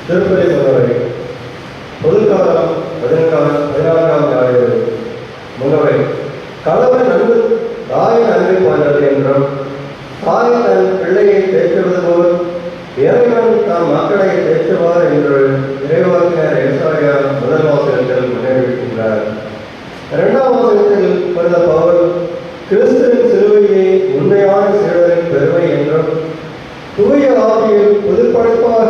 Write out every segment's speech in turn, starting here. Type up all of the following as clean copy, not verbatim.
திருப்பதி முகவரி பொதுக்காலம் 14ஆம் ஞாயிறு. முகவரி கணவன் அன்பு தாயின் அன்பை போன்றது என்றும், தாய் தன் பிள்ளையை தேற்றுவது போல் இறைவன் தம் மக்களை தேற்றுவார் என்று இறைவாக்கினர் ஏசாயா முதல் வாசகத்தில் முன்னெடுக்கின்றார். 2ஆம் வாசகத்தில் பிறந்த பவுல் கிறிஸ்துவின் சிலுவையை உண்மையான சீடரின் பெருமை என்றும், தூய ஆவியில் புதுப்படைப்பாக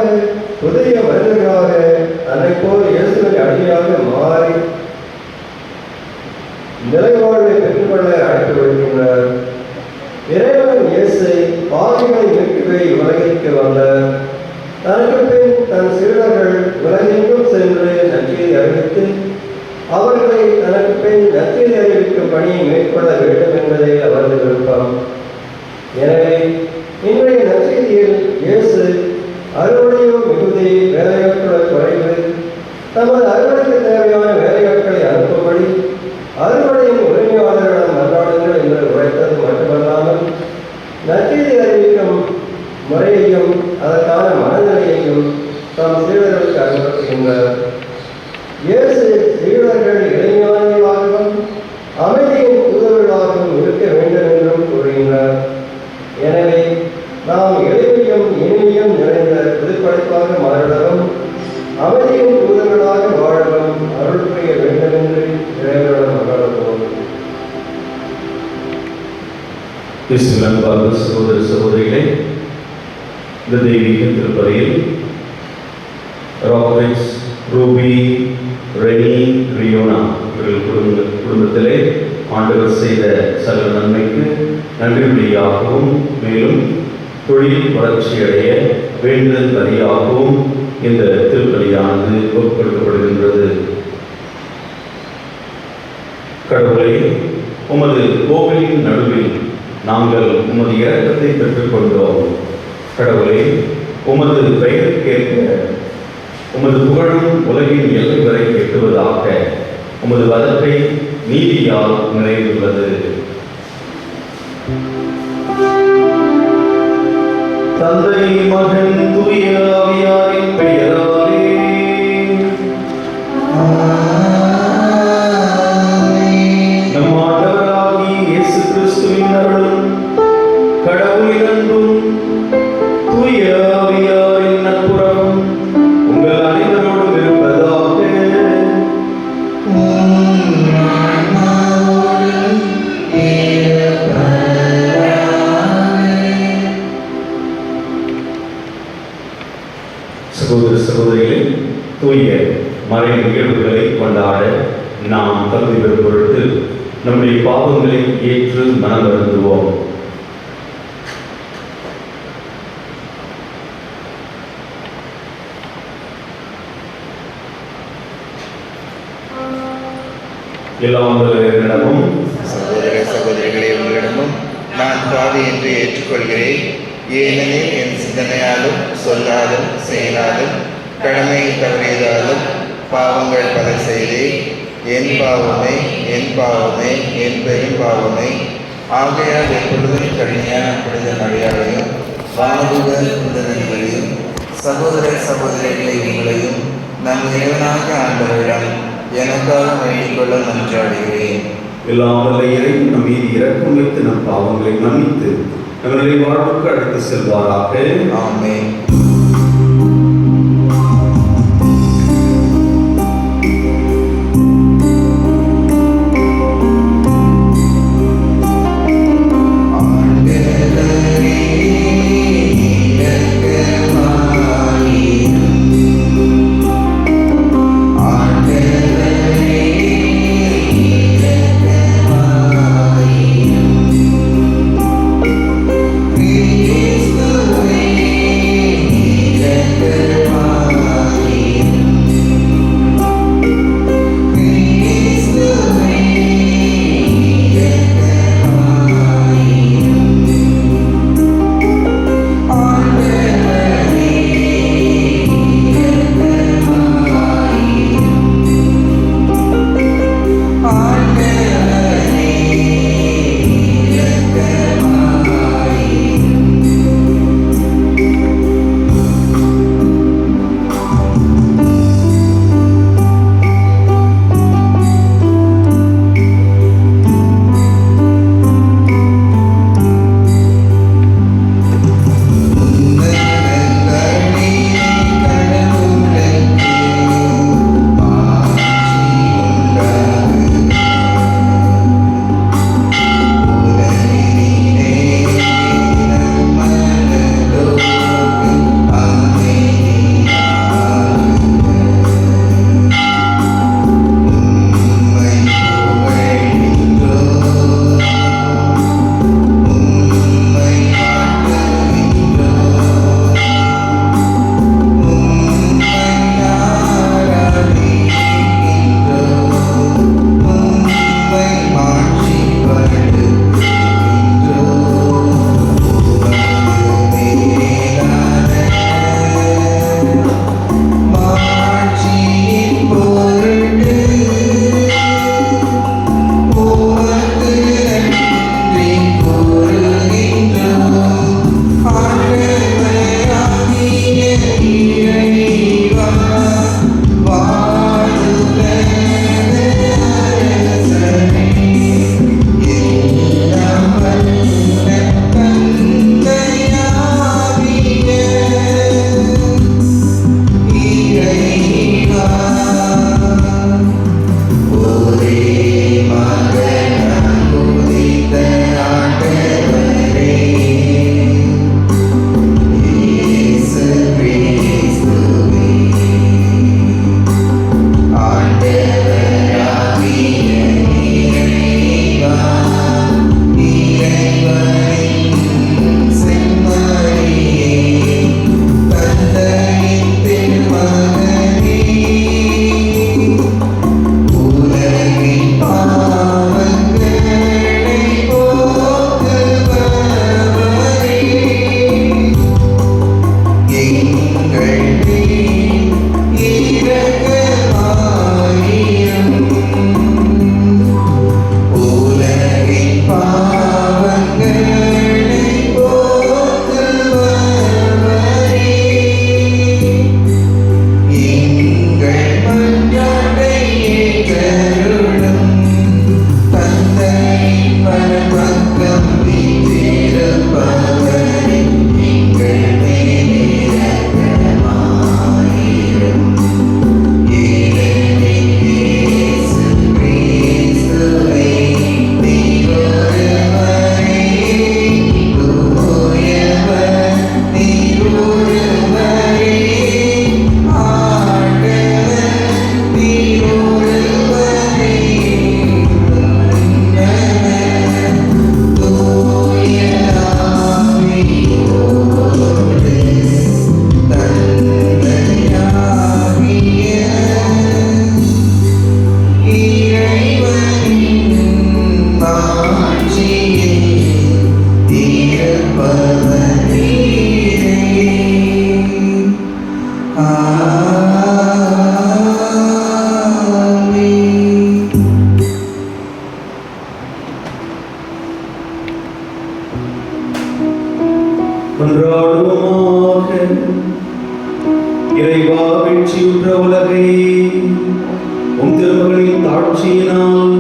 புதிய மனிதர்களாக தன்னை போல் இயேசுவின் அடிமையாக மாறி நிலைவாழ்வை பெற்றுக்கொள்ள அழைப்பு விடுக்கின்றார். இறைவன் இயேசு பாவிகளை மீட்கவே உலகிற்கு வந்தார். தனக்கு பின் தன் சீடர்கள் உலகெங்கும் சென்று நற்செய்தி அறிவித்து அவர்களை தனக்கு பின் நற்செய்தி அறிவிக்கும் பணியை மேற்கொள்ள வேண்டும் என்பதே அவரது விருப்பம். எனவே இன்றைய நற்செய்தியில் இயேசு அறுவடையோ மிகுதி, வேலையாட்கள் குறைவு, தமது அறுவடைக்கு தேவையான வேலையாட்களை அனுப்பும்படி அறுவடையின் உரிமையாளர்களிடம் மன்றாடுங்கள் என்று உரைத்தது மட்டுமல்லாமல், நற்செய்தி அறிவிக்கும் முறையையும் அதற்கான மனநிலையையும் தம் சீடர்களுக்கு அறிவுறுத்துகின்றார். இயேசு சீடர்கள் இளைஞர்களாகவும் அமைதியின் தூதர்களாகவும் இருக்க வேண்டும் என்றும் கூறுகின்றார். எனவே நாம் எளிமையும் இனிமையும் நிறைந்த புதுப்படைப்பாக மாறிடவும் அமைதியின் தூதர்களாக வாழவும் அருள் புரிய வேண்டும் என்று இறைவனிடம் மன்றாடுவோம். அன்பார்ந்த சகோதர சகோதரிகளே, இந்த தெய்வீக திருப்பலியில் ராக்ரிக்ஸ், ரூபி, ரெனி, ரியோனா இவர்கள் குடும்பத்திலே ஆண்டவர் செய்த சகல நன்மைக்கு நன்றியாகவும், மேலும் தொழில் வளர்ச்சியடைய வேண்டுதல் வழியாகவும் இந்த திருப்பலியானது ஒப்புக்கொடுக்கப்படுகின்றது. கடவுளை, உமது கோவிலின் நடுவில் நாங்கள் உமது இரக்கத்தை பெற்றுக்கொண்டோம். கடவுளே, உமது பெயருக்கேற்ப உமது புகழும் உலகின் எல்லை வரை எட்டுவதாக. உமது வளர்ப்பை நீதியால் நிறைந்துள்ளது. தந்தை, மகன், தூய ஆவியாரின் பெயராலே நம் ஆண்டவராகிய இயேசு கிறிஸ்துவின் அருளும் கடவுளின் அன்பும் தூய ஆவியாரின் நட்புறவும் உங்கள் அனைவரோடும் இருப்பதாக. சகோதர சகோதரிகளே, தூய மறை நிகழ்வுகளை கொண்டாட நாம் தகுதி பெறும் பொருட்டு நம்முடைய பாவங்களை ஏற்று மனம் வருந்துவோம். எல்லாம் உங்களிடமும் சகோதர சகோதரிகளே, உங்களிடமும் நான் பாவி என்று ஏற்றுக்கொள்கிறேன். ஏனெனில் என் சிந்தனையாலும் சொல்லாலும் செயலாலும் கடமையை தவறியதாலும் பாவங்கள் பல செய்தேன். என் பாவமே, என் பாவமே, என் பெரும் பாவமே. ஆகையால் எப்பொழுதும் கடுமையான புனித மழையாளையும் வானதுக புனிதர்களையும் சகோதர சகோதரிகளை உங்களையும் நம் இறைவனாக ஆண்டவரிடம் எனக்காக வேண்டிக் கொள்ள மன்றாடுகிறேன். எல்லாம் வல்ல இறைவன் நம் மீது இரக்கம் வைத்து நம் பாவங்களை மன்னித்து நம்முடைய வாழ்வுக்கு அழைத்து செல்வாராக. ஆமென். He is the way. கொண்டாடுவோமாக. இறைவா, வீழ்ச்சியுற்ற உலகை உம் திருமகளின் தாட்சியினால்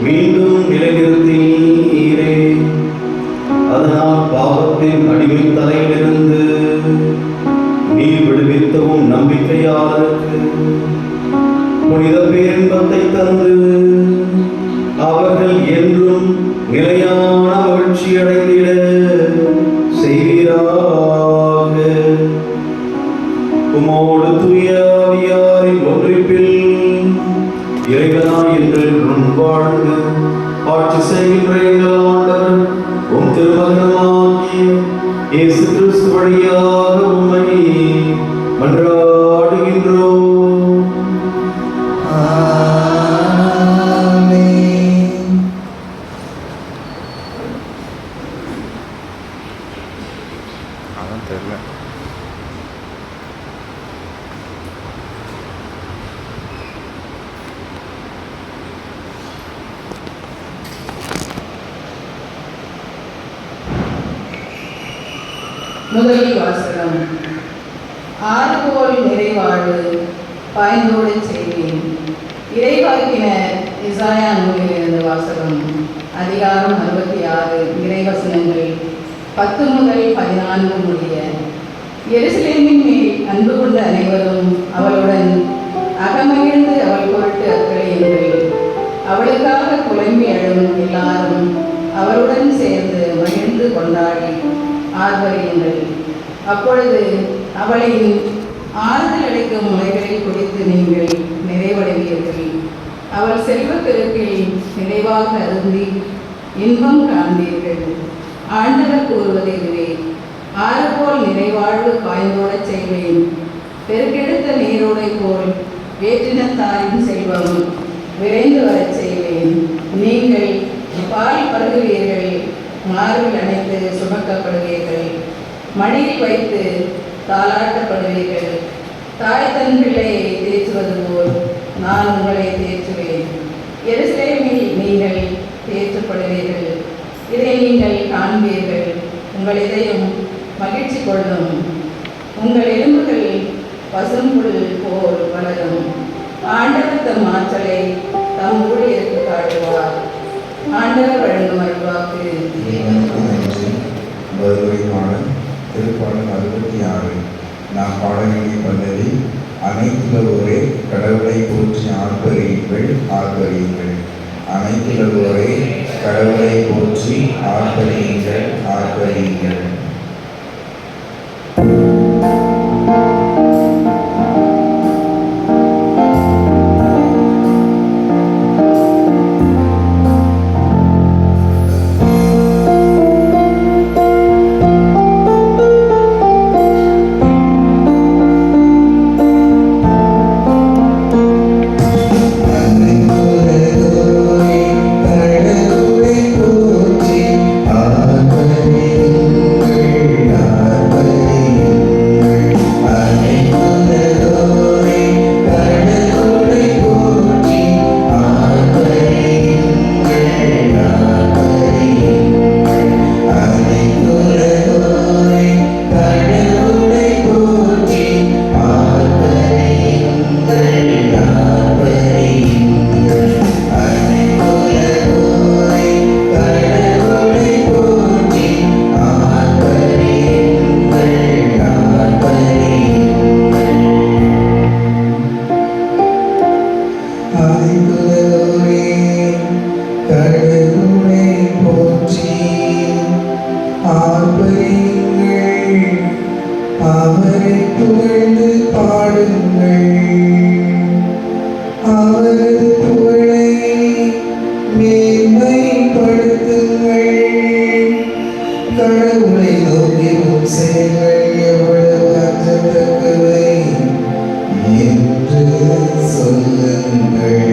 மீண்டும் நிலைநிறுத்தீரே. அதனால் பாவத்தின் அடிமை தலையிலிருந்து நீர் விடுவித்தவும் நம்பிக்கையாளருக்கு புனித பேரின்பத்தை தந்து அவர்கள் என்றும் நிலையான மகிழ்ச்சி அடைந்திட செய்வீராக. உமோடு தூய ஆவியாரின் ஒன்றிப்பில் இறைவனாய் என்றென்றும் வாழ்ந்து ஆட்சி செய்கின்ற எங்கள் ஆண்டவர் உம் திருமகனாகிய இயேசு கிறிஸ்து வழியாக உம்மை மன்றாடுகின்றோம். முதல் வாசகம். ஆறுபோல் நிறைவாழ்வு பாய்ந்தோடு செய்வேன். இறைவாக்கினர் இசாயா நூலிலிருந்து வாசகம். அதிகாரம் 66, இறைவசனங்கள் 10 முதல் 14 முடிய. எருசலேமின் மேல் அன்பு கொண்ட அனைவரும் அவளுடன் அகமகிழ்ந்து அவள் பொருட்டு அக்கறையுங்கள். அவளுக்காக புலம்பி அழும் எல்லாரும் அவளுடன் சேர்ந்து மகிழ்ந்து கொண்டாடி ஆர்வரியுங்கள். அப்பொழுது அவளின் ஆறுதல் அளிக்கும் முறைகளை குடித்து நீங்கள் நிறைவடைவீர்கள். அவள் செல்வப்பெருக்கில் நிறைவாக அருந்தி இன்பம் காண்பீர்கள். ஆண்டவர் கூறுவது இதுவே: ஆறு போல் நிறைவாழ்வு பாய்ந்தோடச் செய்வேன். பெருக்கெடுத்த நீரோடை போல் வேற்றினத்தாரின் செல்வம் விரைந்து வரச் செய்வேன். நீங்கள் பால் பருகுவீர்கள், மார்பில் அணைத்து சுமக்கப்படுவீர்கள், மடியில் வைத்து தாளாட்டப்படுவீர்கள். தாய் தன் பிள்ளையை தேற்றுவது போல் நான் உங்களை தேற்றுவேன். எருசலேமில் நீங்கள் தேற்றப்படுவீர்கள். இதை நீங்கள் காண்பீர்கள். உங்கள் இதயம் மகிழ்ச்சி கொள்ளும். உங்கள் எலும்புகள் பசும்புல் போல் வளரும். ஆண்டவர் தம் ஆற்றலை தம் ஊழியருக்கு காட்டுவார். ஆண்டவர் வழங்கும் அருள்வாக்கு. பாடல் திருப்பாடல் 66. நாம் பாட வேண்டிய பல்லவி: அனைத்துலகோரே கடவுளை போற்றி ஆர்ப்பரியுங்கள், ஆர்ப்பரியுங்கள். அனைத்துலகோரே கடவுளை போற்றி ஆர்ப்பரியுங்கள், ஆர்ப்பரியுங்கள். ஆர்ப்பரியுங்கள். தக்கவை என்று சொல்லுங்கள்.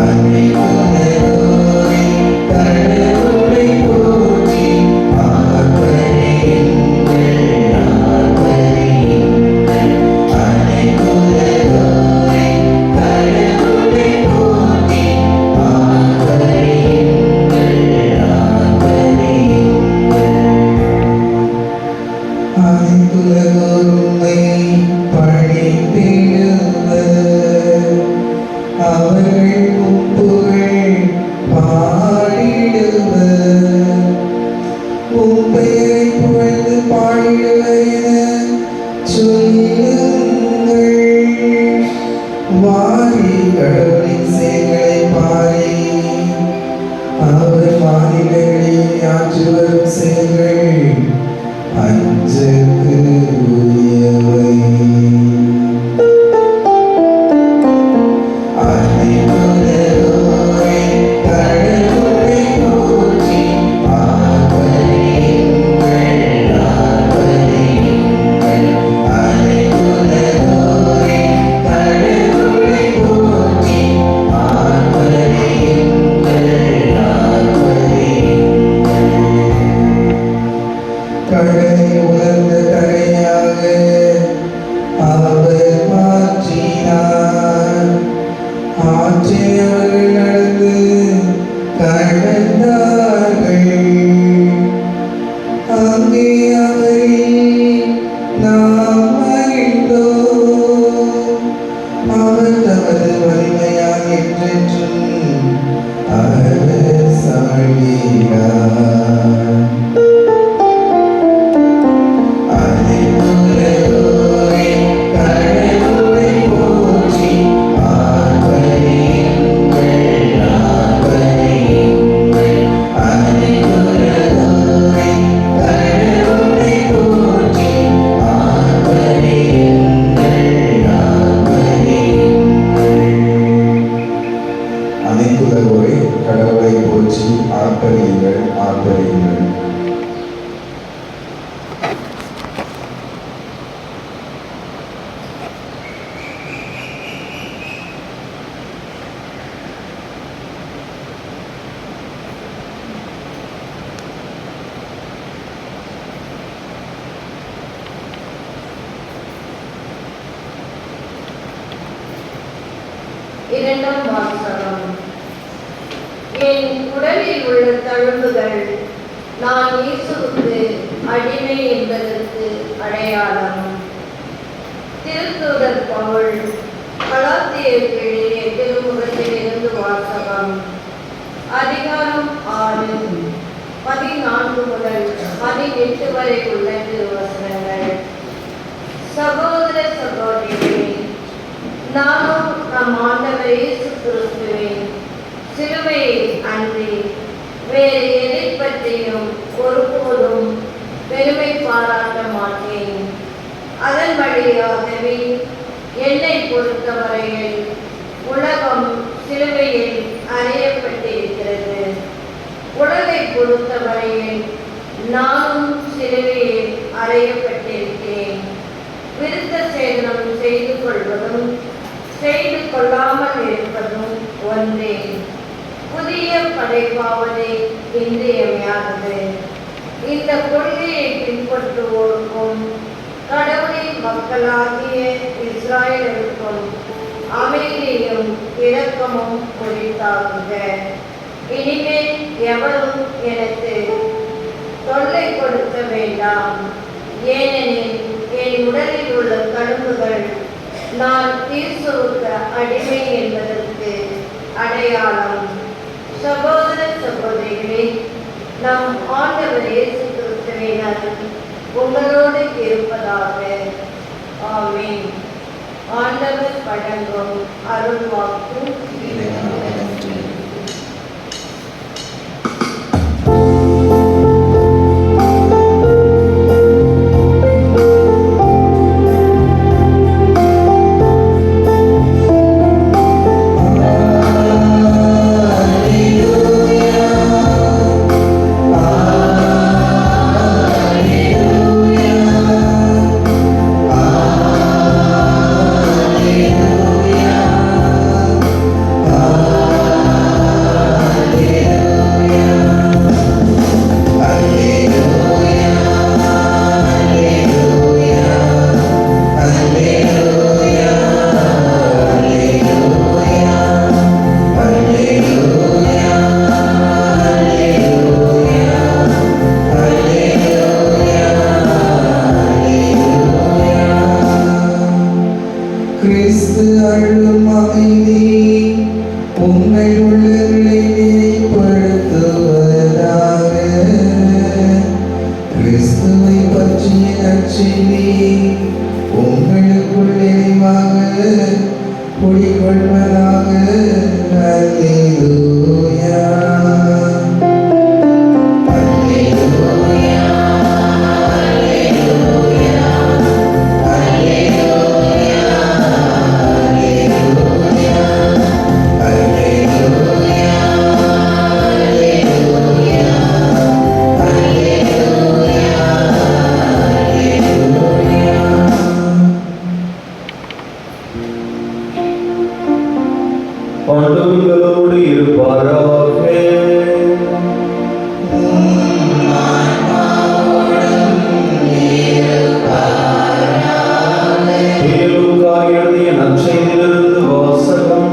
அனைத்துலகோரை கடவுளை போற்றி ஆர்ப்பரியுங்கள், ஆர்ப்பரியுங்கள். அனைத்துலகோரை கடவுளை போற்றி ஆர்ப்பரியுங்கள், ஆர்ப்பரியுங்கள். அனைத்துலகோர் உம்மை பணிந்திடுவர், அவர்கள் உம் புகழ் பாடிடுவர். உம் பெயரை புகழ்ந்து பாடிடுவர் என சொல்லுங்கள். வாரி கடவுளின் செயல்களை பாரி, அவர் மாநிலங்களில் ஆற்றி வரும் செயல்கள் அஞ்சற்கு உரியவை. அனைத்துலகோரை கடவுளை போற்றி ஆர்ப்பரியுங்கள், ஆர்ப்பரியுங்கள். அனைத்துலகோரை கடவுளை போற்றி ஆர்ப்பரியுங்கள், ஆர்ப்பரியுங்கள். கடலை உலர்ந்த தரையாக அவர் மாற்றினார், ஆற்றை அவர்கள் நடந்து கடந்தார்கள். அங்கே அவரில் நாம் மகிழ்ந்தோம். அவர் தமது வலிமையால் என்றென்றும் அரசாழ்கிறார். அனைத்துலகோரை கடவுளை போற்றி ஆர்ப்பரியுங்கள், ஆர்ப்பரியுங்கள். அனைத்துலகோரை கடவுளை போற்றி ஆர்ப்பரியுங்கள், ஆர்ப்பரியுங்கள். அனைத்துலகோரை கடவுளை போற்றி ஆர்ப்பரியுங்கள், ஆர்ப்பரியுங்கள். இரண்டாம் வாசகம். என் உடலில் உள்ள தழும்புகள் நான் இயேசுவுக்கு அடிமை என்பதற்கு அடையாளம். திருத்தூதர் பவுல் கலாத்தியருக்கு எழுதிய திருமுகத்திலிருந்து வாசகம். அதிகாரம் 6, 14 முதல் 18 வரை உள்ள திருவசனங்கள். சகோதர சகோதரிகளே, நானும் நம் ஆண்டவர் இயேசு கிறிஸ்துவின் சிலுவையை அன்றி வேறு எதை பற்றியும் ஒருபோதும் பெருமை பாராட்ட மாட்டேன். அதன் வழியாகவே என்னை பொறுத்தவரையில் உலகம் சிலுவையில் அறையப்பட்டிருக்கிறது. உலகை பொறுத்தவரையில் நானும் சிலுவையில் அறையப்பட்டிருக்கிறேன். விருத்த சேதனம் செய்து கொள்வதும் செய்து கொள்ளாமல் இருப்பதும் ஒன்றே. புதிய படைப்பாவதே இன்றியமையாதது. இந்த கொள்கையை பின்பற்றுவோருக்கும் கடவுளின் மக்களாகிய இஸ்ராயலுக்கும் அமைதியும் இரக்கமும் உரித்தாகுக. இனிமேல் எவரும் எனக்கு தொல்லை கொடுக்க வேண்டாம். ஏனெனில் என் உடலில் உள்ள தழும்புகள் நான் இயேசுவுக்கு அடிமை என்பதற்கு அடையாளம். சகோதர சகோதரிகளே, நம் ஆண்டவர் இயேசு கிறிஸ்துவின் அருள் உங்களோடு இருப்பதாக. ஆமென். ஆண்டவர் வழங்கும் அருள் வாக்கு. Alleluia, alleluia. அருளும் அமைதி உங்கள் உள்ளங்களை நிறைப்படுத்துவதாக. கிறிஸ்துவை பற்றிய நற்செய்தி உங்களுக்குள் நிறைவாக குடிகொள்வதாக. அல்லேலூயா. ஆண்டவரோடு இருப்பாராக. லூக்கா எழுதிய நற்செய்தியிலிருந்து வாசகம்.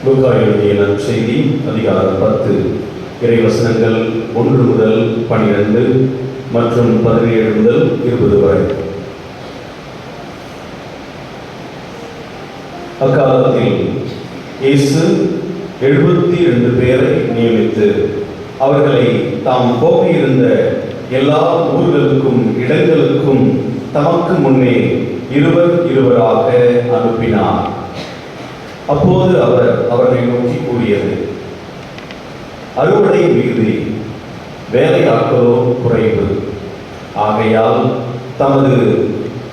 லூக்கா எழுதிய நற்செய்தி அதிகாரம் 10 இறைவசனங்கள் 1 முதல் 12 மற்றும் 17 முதல் 20 வரை. அக்காலத்தில் இயேசு 72 பேரை நியமித்து அவர்களை தாம் போக இருந்த எல்லா ஊர்களுக்கும் இடங்களுக்கும் தமக்கு முன்னே இருவராக அனுப்பினார். அப்போது அவர் அவர்களை நோக்கி கூறியது, அறுவடை மிகுதி, வேலையாட்களோ குறைவு. ஆகையால் தமது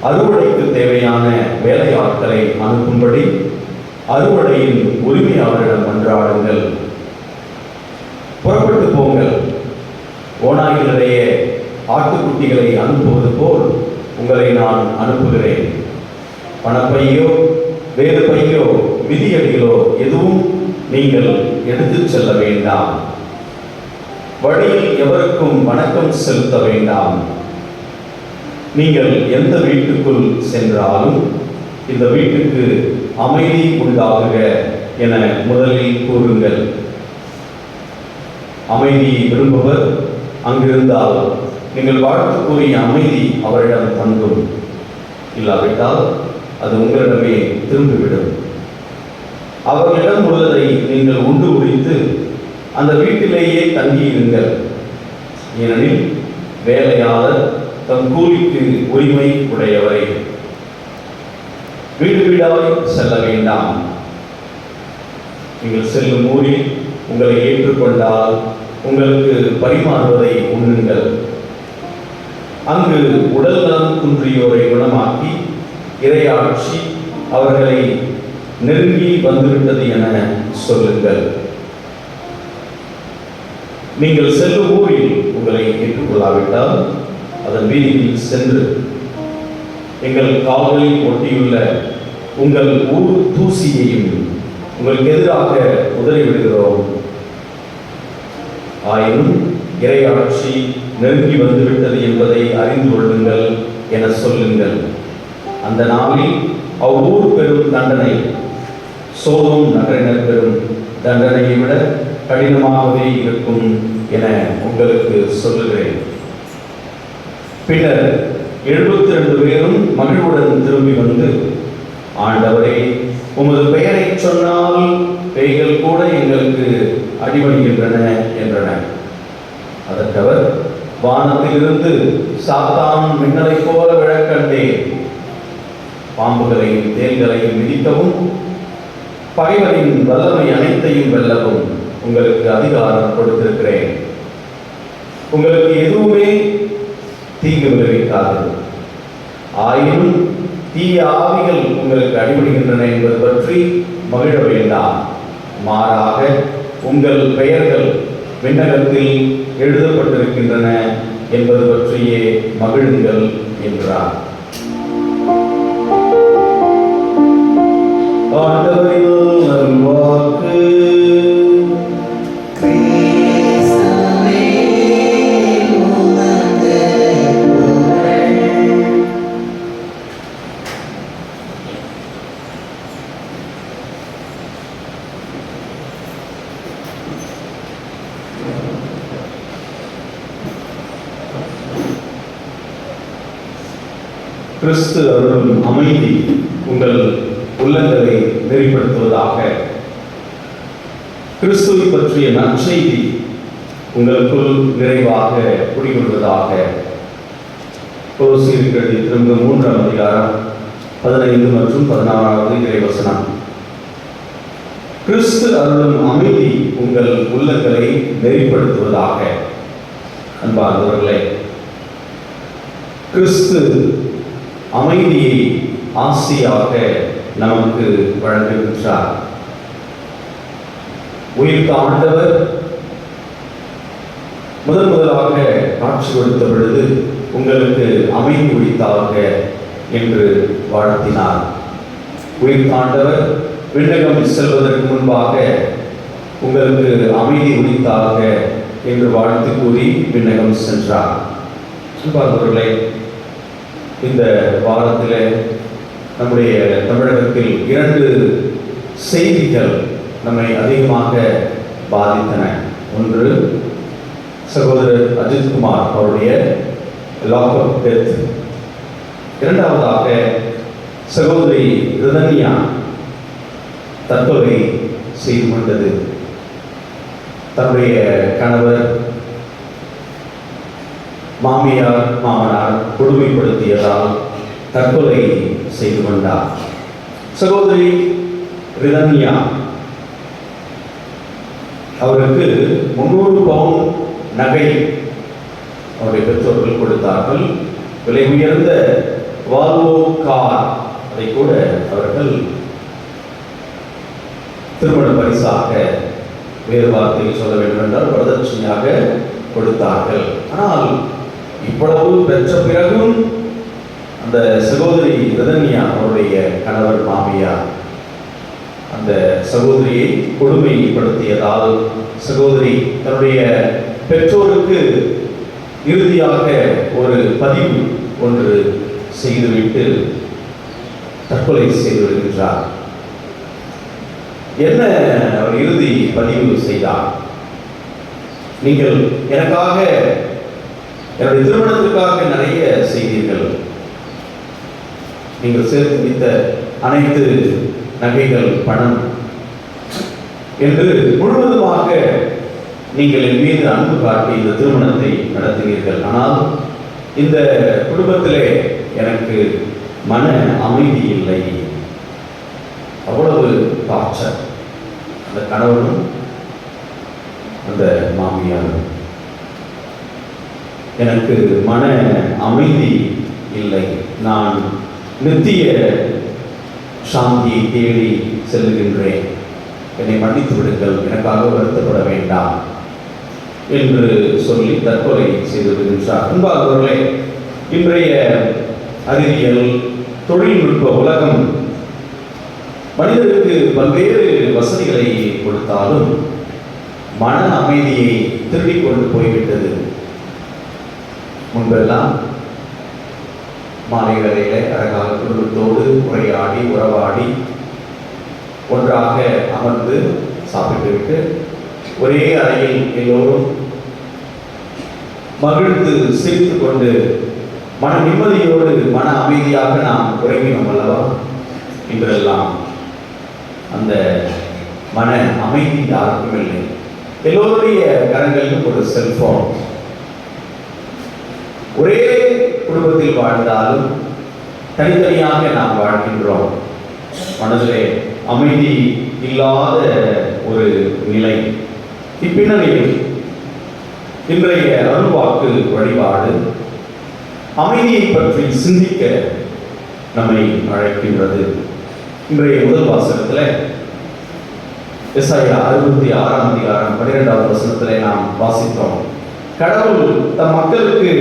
அறுவடைக்கு தேவையான வேலையாட்களை அனுப்பும்படி அறுவடையின் உரிமையாளரிடம் மன்றாடுங்கள். புறப்பட்டு போங்கள். ஓநாய்களிடையே ஆட்டுக்குட்டிகளை அனுப்புவது போல் உங்களை நான் அனுப்புகிறேன். பணப்பையோ வேறு பையோ மிதியடிகளோ எதுவும் நீங்கள் எடுத்துச் செல்ல வேண்டாம். வழியில் எவருக்கும் வணக்கம் செலுத்த வேண்டாம். நீங்கள் எந்த வீட்டுக்குள் சென்றாலும் இந்த வீட்டுக்கு அமைதி உண்டாகுக என முதலில் கூறுங்கள். அமைதி விரும்புவர் அங்கிருந்தால் நீங்கள் வாழ்த்துக்குரிய அமைதி அவரிடம் தங்கும். இல்லாவிட்டால் அது உங்களிடமே திரும்பிவிடும். அவர்களிடம் உள்ளதை நீங்கள் உண்டு குடித்து அந்த வீட்டிலேயே தங்கியிருங்கள். ஏனெனில் வேலையாளர் தம் கூலிக்கு உரிமை உடையவரை. வீடு வீடாய் செல்ல வேண்டாம். நீங்கள் செல்லும் ஊரில் உங்களை ஏற்றுக்கொண்டால் உங்களுக்கு பரிமாறுவதை உண்ணுங்கள். அங்கு உடல் நலம் குன்றியோரை குணமாக்கி இறையாட்சி அவர்களை நெருங்கி வந்துவிட்டது என சொல்லுங்கள். நீங்கள் செல்லும் ஊரில் உங்களை ஏற்றுக்கொள்ளாவிட்டால் அதன் வீதியில் சென்று எங்கள் கால்களில் ஒட்டியுள்ள உங்கள் ஊர் தூசியையும் உங்களுக்கு எதிராக உதறிவிடுகிறோம். ஆயினும் இறையாட்சி நெருங்கி வந்துவிட்டது என்பதை அறிந்து கொள்ளுங்கள் என சொல்லுங்கள். அந்த நாளில் அவ்வூர் பெரும் தண்டனை சோதோம் நகரினர் பெரும் தண்டனையை விட கடினமாகவே இருக்கும் என உங்களுக்கு சொல்லுகிறேன். பின்னர் 72 பேரும் மகிழ்வுடன் திரும்பி வந்து, ஆண்டவரே, உமது பெயரை சொன்னால் பேய்கள் கூட எங்களுக்கு அடிபணிகின்றன என்றன. அதற்கவர், வானத்திலிருந்து சாத்தான் மின்னலை போல விழக்கண்டேன். பாம்புகளையும் தேள்களையும் மிதிக்கவும் பகைவரின் வல்லமை அனைத்தையும் வெல்லவும் உங்களுக்கு அதிகாரம் கொடுத்திருக்கிறேன். உங்களுக்கு எதுவுமே தீங்கு விளைவிக்காது. ஆயினும் தீய ஆவிகள் உங்களுக்கு அடிபடுகின்றன என்பது பற்றி மகிழ வேண்டாம். மாறாக உங்கள் பெயர்கள் விண்ணகத்தில் எழுதப்பட்டிருக்கின்றன என்பது பற்றியே மகிழுங்கள் என்றார். ஆண்டவரின் நல்வாக்கு. கிறிஸ்துவே உமக்கு புகழ். கிறிஸ்து அருளும் அமைதி உங்கள் உள்ளங்களை நெறிப்படுத்துவதாக. கிறிஸ்துவை பற்றிய நற்செய்தி உங்களுக்குள் நிறைவாக குடிகொள்வதாக. கொலோசியர்கள் திரும்ப 3ஆம் அதிகாரம் 15 மற்றும் 16வது இறைவசனம். கிறிஸ்து அருளும் அமைதி உங்கள் உள்ளங்களை நெறிப்படுத்துவதாக. அன்பார்ந்தவர்களே, கிறிஸ்து அமைதியை ஆசியாக நமக்கு வழங்குகின்றார். உயிர்த்த ஆண்டவர் முதலாக காட்சி கொடுத்த பொழுது உங்களுக்கு அமைதி உரித்தாக என்று வாழ்த்தினார். உயிர்த்த ஆண்டவர் விண்ணகம் செல்வதற்கு முன்பாக உங்களுக்கு அமைதி உரித்தாக என்று வாழ்த்து கூறி விண்ணகம் சென்றார். அன்பார்ந்தவர்களே, இந்த வாரத்தில் நம்முடைய தமிழகத்தில் 2 செய்திகள் நம்மை அதிகமாக பாதித்தன. ஒன்று, சகோதரர் அஜித்குமார் அவருடைய லாக்அப் டெத். இரண்டாவதாக, சகோதரி ரிதன்யா தற்கொலை செய்து கொண்டது. தன்னுடைய கணவர், மாமியார், மாமனார் கொடுமைப்படுத்தியதால் தற்கொலை செய்து கொண்டார். சகோதரி ரிதன்யா அவருக்கு 300 பவுன் நகை அவருடைய பெற்றோர்கள் கொடுத்தார்கள். விலை உயர்ந்த வால்வோ கார் அதை கூட அவர்கள் திருமண பரிசாக, வேறு வார்த்தையில் சொல்ல வேண்டும் என்றால் வரதட்சணையாக கொடுத்தார்கள். ஆனால் இவ்வளவு பெற்ற பிறகும் அந்த சகோதரி ரிதன்யா அவருடைய கணவர், மாமியார் அந்த சகோதரியை கொடுமைப்படுத்தியதால் சகோதரி தன்னுடைய பெற்றோருக்கு இறுதியாக ஒரு பதிவு ஒன்று செய்துவிட்டு தற்கொலை செய்து வருகின்றார். என்ன அவர் இறுதி பதிவு செய்தார்? நீங்கள் எனக்காக, என்னுடைய திருமணத்திற்காக நிறைய செய்தீர்கள். நீங்கள் சேர்த்து வைத்த அனைத்து நகைகள், பணம் என்று முழுவதுமாக நீங்கள் என் மீது அன்பு காட்டி இந்த திருமணத்தை நடத்தினீர்கள். ஆனால் இந்த குடும்பத்திலே எனக்கு மன அமைதி இல்லை. அவ்வளவு டார்ச்சர். அந்த கணவனும் அந்த மாமியாரும். எனக்கு மன அமைதி இல்லை. நான் நித்திய சாந்தியை தேடி செல்லுகின்றேன். என்னை மன்னித்து விடுங்கள், எனக்காக வருத்தப்பட வேண்டாம் என்று சொல்லி தற்கொலை செய்து விடுகின்றார். அன்பார்ந்தவர்களே, இன்றைய அறிவியல் தொழில்நுட்ப உலகம் மனிதருக்கு பல்வேறு வசதிகளை கொடுத்தாலும் மன அமைதியை திருடிக் கொண்டு போய்விட்டது. முன்பெல்லாம் மாலை வேளையிலே அழகாக குடும்பத்தோடு உரையாடி உறவாடி ஒன்றாக அமர்ந்து சாப்பிட்டுவிட்டு ஒரே அறையில் எல்லோரும் மகிழ்ந்து சிரித்து கொண்டு மன நிம்மதியோடு மன அமைதியாக நாம் உறங்கினோம் அல்லவா? இன்றெல்லாம் அந்த மன அமைதி யாருக்கும் இல்லை. எல்லோருடைய கரங்களிலும் ஒரு செல்போன். ஒரே குடும்பத்தில் வாழ்ந்தாலும் தனித்தனியாக நாம் வாழ்கின்றோம். மனதிலே அமைதி இல்லாத ஒரு நிலை. இப்பின்னணியில் இன்றைய அருள்வாக்கு வழிபாடு அமைதியை பற்றி சிந்திக்க நம்மை அழைக்கின்றது. இன்றைய முதல் வாசகத்தில் எசாயா 66ஆம் அதிகாரம் 12வது வசனத்திலே நாம் வாசித்தோம். கடவுள் தம் மக்களுக்கு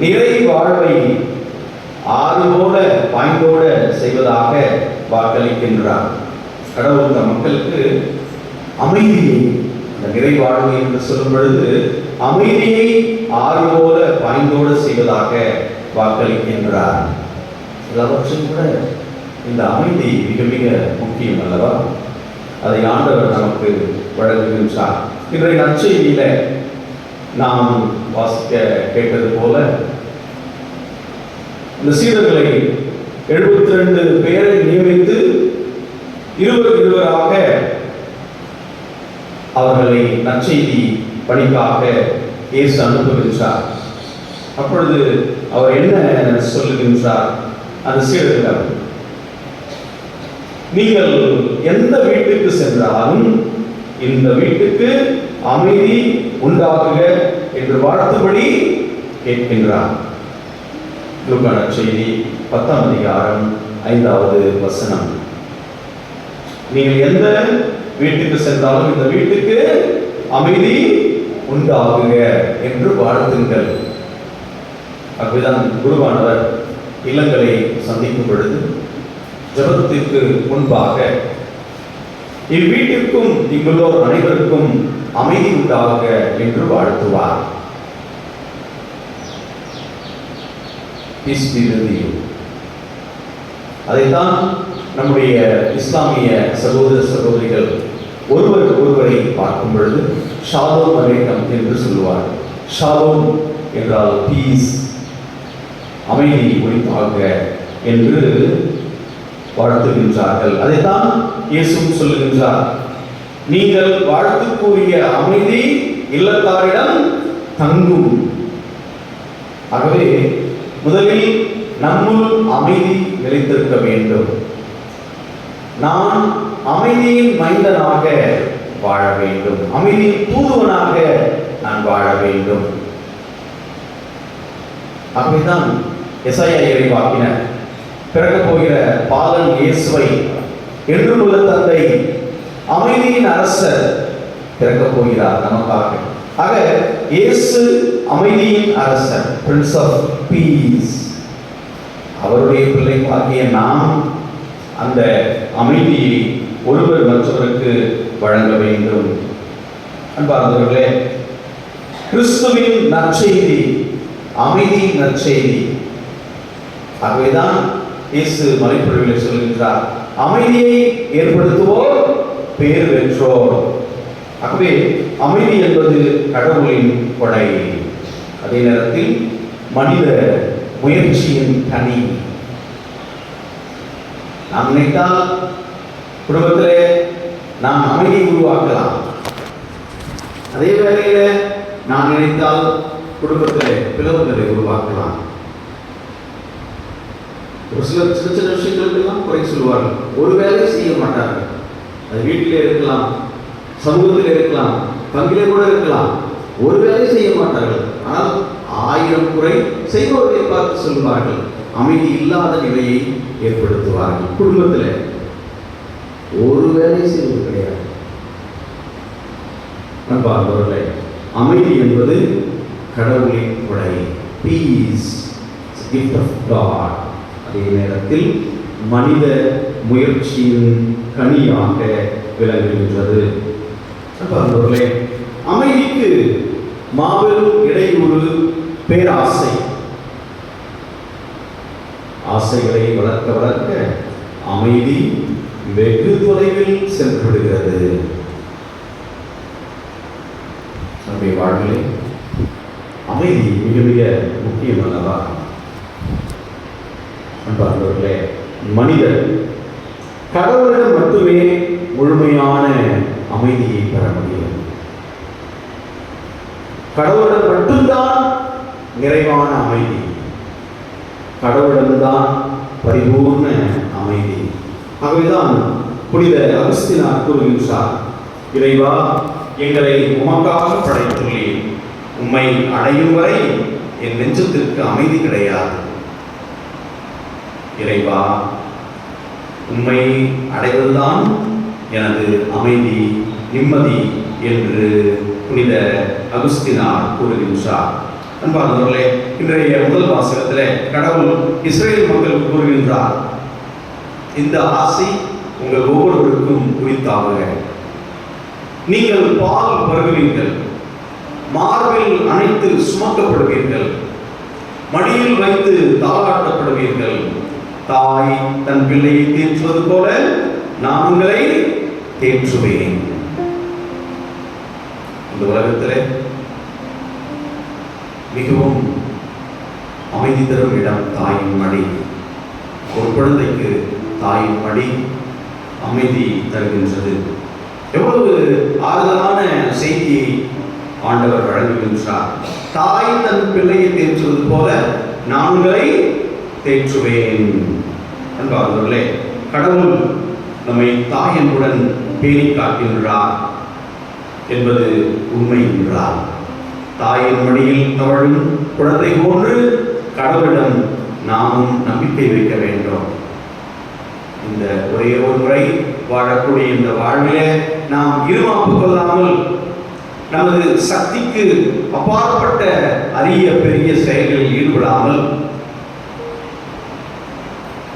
நிறை வாழ்வை ஆறு போல பாய்ந்தோட செய்வதாக வாக்களிக்கின்றார். கடவுள் தம் மக்களுக்கு அமைதியை, அந்த நிறை வாழ்வை என்று சொல்லும் பொழுது அமைதியை ஆறு போல பாய்ந்தோட செய்வதாக வாக்களிக்கின்றார். எல்லாவற்றும் கூட இந்த அமைதி மிக மிக முக்கியம் அல்லவா? அதை ஆண்டவர் நமக்கு வழங்குகின்றார். இன்றைய நற்செய்தியில நாம் வாசிக்க கேட்டது போல இந்த சீடர்களை 72 பேரை நியமித்து இருவராக அவர்களை நற்செய்தி பணிக்காக இயேசு அனுப்புகின்றார். அப்பொழுது அவர் என்ன சொல்லுகின்றார்? அந்த சீடர்கள், நீங்கள் எந்த வீட்டுக்கு சென்றாலும் இந்த வீட்டுக்கு அமைதி உண்டாகுக என்று வாழ்த்தும்படி கேட்கின்றார். லூக்கா நற்செய்தி 10ஆம் அதிகாரம் 5வது வசனம். நீங்கள் எந்த வீட்டுக்கு சென்றாலும் இந்த வீட்டுக்கு அமைதி உண்டாகுக என்று வாழ்த்துங்கள். அப்படிதான் குருவானவர் இல்லங்களை சந்திக்கும் பொழுது ஜெபத்திற்கு முன்பாக இவ்வீட்டிற்கும் இங்குள்ளோர் அனைவருக்கும் அமைதி உண்டாகுக என்று வாழ்த்துவார். அதைத்தான் நம்முடைய இஸ்லாமிய சகோதர சகோதரிகள் ஒருவரை பார்க்கும் பொழுது ஷாலோம் அலைக்கும் என்று சொல்லுவார். ஷாலோம் என்றால் பீஸ், அமைதி உரித்தாக என்று வாழ்த்துகின்றார்கள். அதைத்தான் இயேசுவும் சொல்லுகின்றார், நீங்கள் வாழ்த்துக்குரிய அமைதி இல்லத்தாரிடம் தங்கும். ஆகவே முதலில் நம்முள் அமைதி நிலைத்திருக்க வேண்டும். நான் அமைதியின் மைந்தனாக வாழ வேண்டும், அமைதியின் தூதுவனாக நான் வாழ வேண்டும். அப்படித்தான் எசாயா இறைவாக்கினர் பிறக்கப் போகிற பாலன் இயேசுவை என்றும் உள்ள தந்தை அமைதியின் அரசர் பிறக்கப் போகிறார் நமக்காக. ஆக இயேசு அமைதியின் அரசர், பிரின்ஸ் ஆஃப் பீஸ். அவருடைய பிள்ளை ஆகிய நாம் அந்த அமைதியை ஒருவர் மற்றவருக்கு வழங்க வேண்டும். அன்பார்ந்தவர்களே, கிறிஸ்துவின் நற்செய்தி அமைதியின் நற்செய்தி. ஆகவேதான் இயேசு மலைப்பொழிவில் சொல்கின்றார், அமைதியை ஏற்படுத்துவோர் பேர் பெற்றோர். ஆகவே அமைதி என்பது கடவுளின் கொடை, அதே நேரத்தில் மனித முயற்சியின் கனி. நாம் நினைத்தால் குடும்பத்திலே நாம் அமைதியை உருவாக்கலாம். அதே வேளையில நாம் நினைத்தால் குடும்பத்திலே பிளவுகளை உருவாக்கலாம். ஒரு சிலர் சின்ன சின்ன விஷயங்களுக்கெல்லாம் குறை சொல்வார்கள், ஒரு வேலை செய்ய மாட்டார்கள். அது வீட்டிலே இருக்கலாம், சமூகத்தில் இருக்கலாம், பங்கிலே கூட இருக்கலாம். ஒரு வேலை செய்ய மாட்டார்கள், ஆனால் 1000 குறை செய்பவர்களை பார்த்து சொல்வார்கள். அமைதி இல்லாத நிலையை ஏற்படுத்துவார்கள். குடும்பத்தில் ஒரு வேலை செய்வது கிடையாது. அன்பார்ந்தவர்களே, அமைதி என்பது கடவுளின் கொடை, பீஸ், gift of God. அதே நேரத்தில் மனித முயற்சியின் கனியாக விளங்குகின்றது. அன்பார்ந்தவர்களே, அமைதிக்கு மாபெரும் இடையூறு பேராசை. ஆசைகளை வளர்க்க வளர்க்க அமைதி வெகு தொலைவில் சென்று விடுகிறது. நம்முடைய வாழ்விலே அமைதி மிக மிக முக்கியம் அல்லவா? அன்பார்ந்தவர்களே, மனிதர் கடவுளிடம் மட்டுமே முழுமையான அமைதியை பெற முடியும். கடவுளிடம் மட்டும்தான் நிறைவான அமைதி, கடவுளிடம்தான் பரிபூர்ண அமைதி. ஆகவேதான் புனித அகஸ்தீனார் கூறுகின்றார், இறைவா, எங்களை உமக்காக படைத்துள்ளேன், உம்மை அடையும் வரை என் நெஞ்சத்திற்கு அமைதி கிடையாது. இறைவா, உம்மை அடைவதுதான் எனது அமைதி, நிம்மதி என்று புனித அகுஸ்தினார் கூறுகின்றார். அன்பார்ந்தவர்களே, இன்றைய முதல் வாசகத்திலே கடவுள் இஸ்ரேல் மக்களுக்கு கூறுகின்றார், இந்த ஆசை உங்கள் ஒவ்வொருவருக்கும் குறித்தாகுக. நீங்கள் பால் பருகுவீர்கள், மார்பில் அணைத்து சுமக்கப்படுவீர்கள், மடியில் வைத்து தாளாட்டப்படுவீர்கள். தாய் தன் பிள்ளையை தேற்றுவது போல நான் உங்களை தேற்றுவேன். இந்த உலகத்திலே மிகவும் அமைதி தரும் இடம் தாயின் மடி. ஒரு குழந்தைக்கு தாயின் மடி அமைதி தருகின்றது. எவ்வளவு ஆறுதலான செய்தியை ஆண்டவர் வழங்குகின்றார். தாய் தன் பிள்ளையை தேற்றுவது போல நான் உங்களை தேற்றுவேன். அன்பார்ந்தவர்களே, கடவுள் நம்மை தாயன்புடன் பேணி காக்கின்றார் என்பது உண்மை என்றார். தாயின் மடியில் தவழும் குழந்தை போன்று கடவுளிடம் நாமும் நம்பிக்கை வைக்க வேண்டும். இந்த ஒரே ஒரு முறை வாழக்கூடிய இந்த வாழ்விலே நாம் இருமாப்பு கொள்ளாமல் நமது சக்திக்கு அப்பாற்பட்ட அரிய பெரிய செயல்களில் ஈடுபடாமல்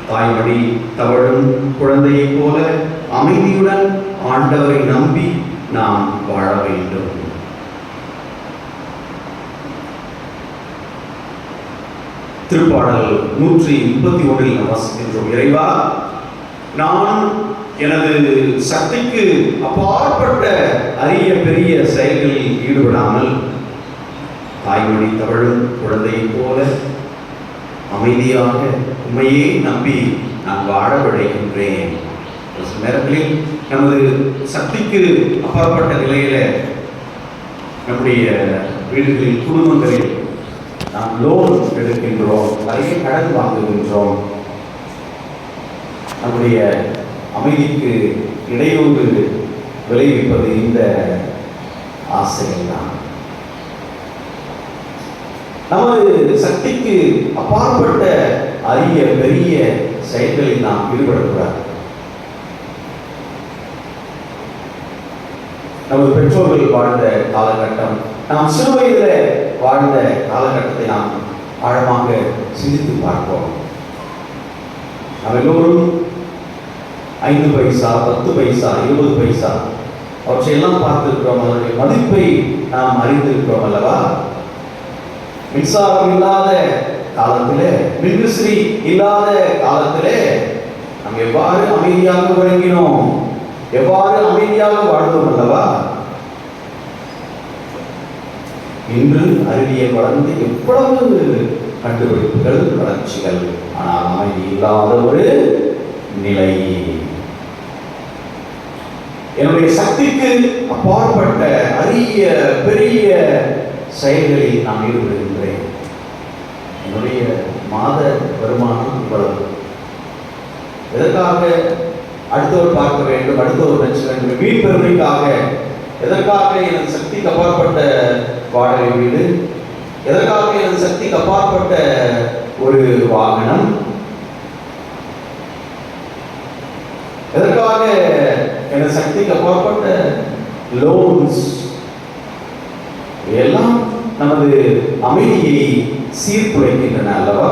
தாய்மடி தவழும் குழந்தையைப் போல அமைதியுடன் ஆண்டவரை நம்பி நாம் வாழ வேண்டும். திருப்பாடல் 131 நாம் வாசிக்கின்றோம். இறைவா, நான் எனது சக்திக்கு அப்பாற்பட்ட அரிய பெரிய செயல்களில் ஈடுபடாமல் தாய்மொழி தவழும் குழந்தையைப் போல அமைதியாக உண்மையே நம்பி நான் வாழ விளைகின்றேன். சில நேரங்களில் நமது சக்திக்கு அப்பாற்பட்ட நிலையில நம்முடைய வீடுகளில் குடும்பங்களில் நாம் லோன் எடுக்கின்றோம், நிறைய கடன் வாங்குகின்றோம். நம்முடைய அமைதிக்கு இடையூறு விளைவிப்பது இந்த ஆசைகள் தான். நமது சக்திக்கு அப்பாற்பட்ட அரிய பெரிய செயல்களில் நாம் ஈடுபடக்கூடாது. நமது பெற்றோர்கள் வாழ்ந்த காலகட்டம், நாம் சிறு வயதில் வாழ்ந்த காலகட்டத்தை நாம் ஆழமாக சிந்தித்து பார்ப்போம். நாம் எல்லோரும் 5 பைசா, 10 பைசா, 20 பைசா அவற்றையெல்லாம் பார்த்திருக்கிறோம். அதனுடைய மதிப்பை நாம் அறிந்திருக்கிறோம் அல்லவா? மின்சாரம் இல்லாத காலத்திலே, மின்விசிறி இல்லாத காலத்திலே நாம் எவ்வாறு அமைதியாக உறங்கினோம், எவ்வாறு அமைதியாக வாழ்ந்தோம் அல்லவா? இன்று அறிவியல் வளர்ந்து எவ்வளவு கண்டுபிடிப்புகள், வளர்ச்சிகள், ஆனால் அமைதி இல்லாத ஒரு நிலை. என்னுடைய சக்திக்கு அப்பாற்பட்ட அரிய பெரிய செயல்களில் நான் ஈடுபடுகின்றேன். என்னுடைய மாத வருமானம் இவ்வளவு, எதற்காக அடுத்தவர் பார்க்க வேண்டும், அடுத்தவர் நினைச்ச வேண்டும், வீண் பெருமைக்காக, எதற்காக எனது சக்திக்கு அப்பாற்பட்ட வாடகை வீடு, எதற்காக எனது சக்திக்கு அப்பாற்பட்ட ஒரு வாகனம், எதற்காக எனது சக்திக்கு அப்பாற்பட்ட லோன்ஸ், எல்லாம் நமது அமைதியை சீர்குலைக்கின்றன அல்லவா?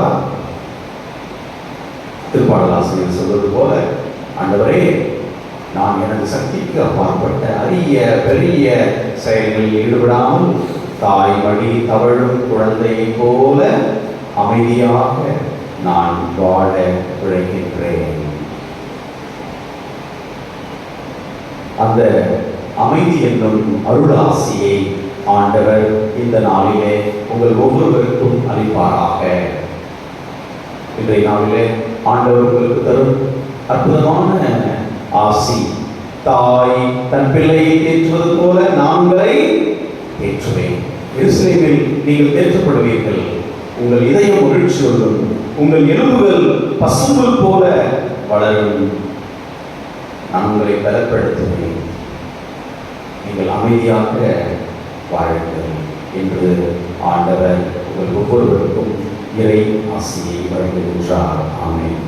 திருப்பாடலாசிரியர் சொல்வது போல, ஆண்டவரே, நான் எனது சக்திக்கு அப்பாற்பட்ட அரிய பெரிய செயல்களில் ஈடுபடாமல் தாய் வழி தவழும் குழந்தையை போல அமைதியாக நான் வாழ விழைகின்றேன். அந்த அமைதி என்னும் அருளாசியை ஆண்டவர் இந்த நாளிலே உங்கள் ஒவ்வொருவருக்கும் அளிப்பாராக. இன்றைய நாளிலே ஆண்டவர் உங்களுக்கு தரும் அற்புதமான ஆசி, தாய் தன் பிள்ளையை தேற்றுவது போல நான் உங்களை தேற்றுவேன். எருசலேமில் நீங்கள் தேற்றப்படுவீர்கள், உங்கள் இதயம் மகிழ்ச்சி கொள்ளும், உங்கள் எலும்புகள் பசும்புல் போல வளரும், நான் உங்களை பலப்படுத்துவேன், நீங்கள் அமைதியாக வாழுங்கள் என்று ஆண்டவர் உங்கள் ஒவ்வொருவருக்கும் இறை ஆசியை வழங்குகின்றார். ஆமென்.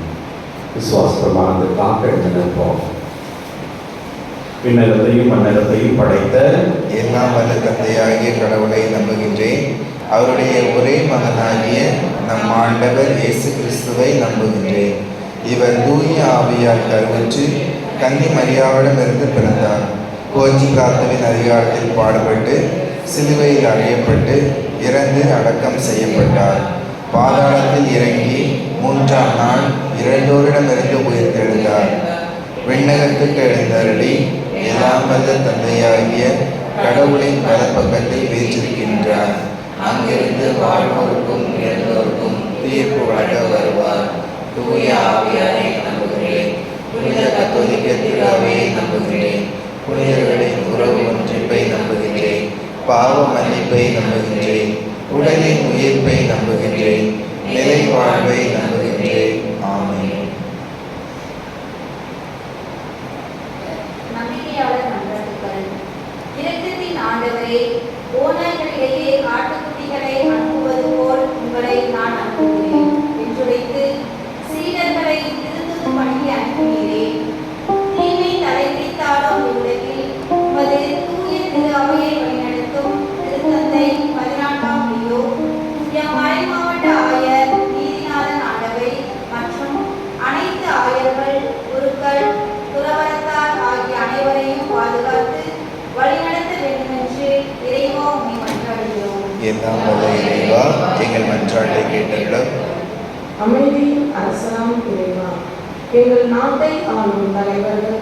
விசுவாச பிரமாணத்திற்காக எழுந்திருப்போம். விண்ணகத்தையும் மண்ணகத்தையும் படைத்த எல்லாம் வல்ல தந்தையாகிய கடவுளை நம்புகின்றேன். அவருடைய ஒரே மகனாகிய நம் ஆண்டவர் இயேசு கிறிஸ்துவை நம்புகின்றேன். இவர் தூய ஆவியால் கருவுற்று கன்னி மரியாவிடமிருந்து பிறந்தார். போஞ்சி பிலாத்துவின் அதிகாரத்தில் பாடுபட்டு சிலுவையில் அறையப்பட்டு இறந்து அடக்கம் செய்யப்பட்டார். பாதாளத்தில் இறங்கி 3ஆம் நாள் இறந்தோரிடமிருந்து உயிர்த்தெழுந்தார். விண்ணகத்துக்கு எழுந்தருளி எல்லாம் வல்ல தந்தையாகிய கடவுளின் வலப்பக்கத்தில் வீற்றிருக்கின்றார். அங்கிருந்து வாழ்வோருக்கும் இறந்தோருக்கும் தீர்ப்பு வழங்க வருவார். தூய ஆவியாரை நம்புகிறேன். புனித கத்தோலிக்க திருச்சபையை நம்புகிறேன். புனிதர்களின் உறவு ஒன்றிப்பை நம்புகின்றேன். பாவ மன்னிப்பை நம்புகின்றேன். உடலின் உயிர்ப்பை நம்புகின்றேன். நிலை வாழ்வை நம்புகின்றேன். ஆமென். நம்பிக்கையாளர் மன்றாட்டுகள். இரக்கத்தின் ஆண்டவரே, ஓநாய்களிடையே ஆட்டுக்குட்டிகளை அனுப்புவது போல் உங்களை நான் அனுப்புகிறேன் என்றுரைத்து சீடர்களை திருத்தும் பணிக்கு அனுப்பினீரே. தீமை தலைவிரித்தாலும் இவ்வுலகில் உமது தூய திரு அவையை வழிநடத்தும் திருத்தந்தை 14ஆம் லியோ, எம் மறைமாவட்ட ஆயர் நீதிநாதன் ஆண்டவை மற்றும் அனைத்து ஆயர்கள், குருக்கள், துறவரத்தார் ஆகிய அனைவரையும் பாதுகாத்து வழிநடத்த வேண்டுமென்று இறைவா உம்மை மன்றாடுகிறோம். எல்லாம் வல்ல இறைவா, எங்கள் மன்றாட்டை கேட்டருளும். அமைதியின் அரசனாம் இறைவா, எங்கள் நாட்டை ஆளும் தலைவர்கள்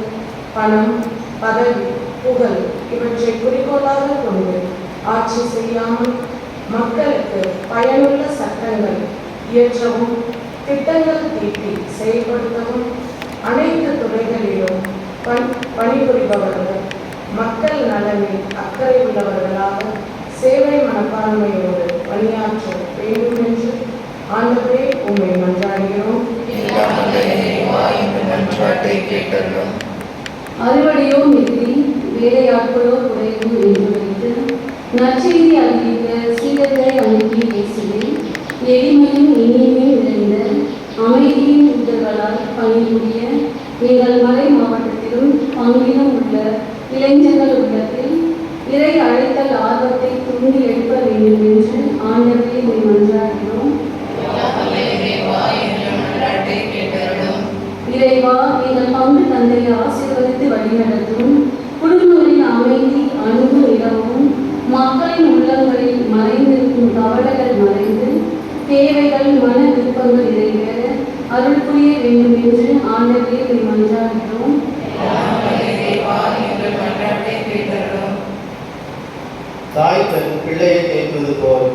பணம், பதவி, புகழ் இவற்றை குறிக்கோளாக கொண்டு ஆட்சி செய்யாமல் மக்களுக்கு பயனுள்ள சட்டங்கள் இயற்றவும் திட்டங்கள் தீட்டி செயல்படுத்தவும் அனைத்து துறைகளிலும் பணிபுரிபவர்கள் மக்கள் நலனில் அக்கறை உள்ளவர்களாக சேவை மனப்பான்மையோடு பணியாற்ற வேண்டும் என்று ஆண்டவரே உம்மை மன்றாடுகிறோம். எல்லாம் வல்ல இறைவா, எங்கள் மன்றாட்டை கேட்டருளும். அறுவடையோ மிகுதி, வேலையாட்களோ குறைவு என்று வைத்து நற்செய்தி அறிவிக்க சீடர்களை அனுப்பி பேசுகிறேன். எளிமையும் இனிமையும் நிறைந்த அமைதியின் உதல்களால் பணிபுரிய எங்கள் மலை மாவட்டத்திலும் பங்கிலும் உள்ள இளைஞர்கள் உள்ளத்தில் இறை அழைத்தல் ஆர்வத்தை தூண்டி எழுப்ப வேண்டும் என்று ஆண்டவரை மன்றாடுகிறோம். இறைவா, எங்கள் பங்கு தந்தையை ஆசீர்வதித்து வழிநடத்தும். குடும்பங்களின் அமைதி அன்பு நிலவும், மக்களின் உள்ளங்களில் மறைந்திருக்கும் கவலைகள் மறைந்து தேவைகள் மன விருப்பங்கள் நிறைவேற அருள் புரிய வேண்டும் என்று ஆண்டவரை மன்றாடுகிறோம். தாய் தன் பிள்ளையை தேற்றுவது போல்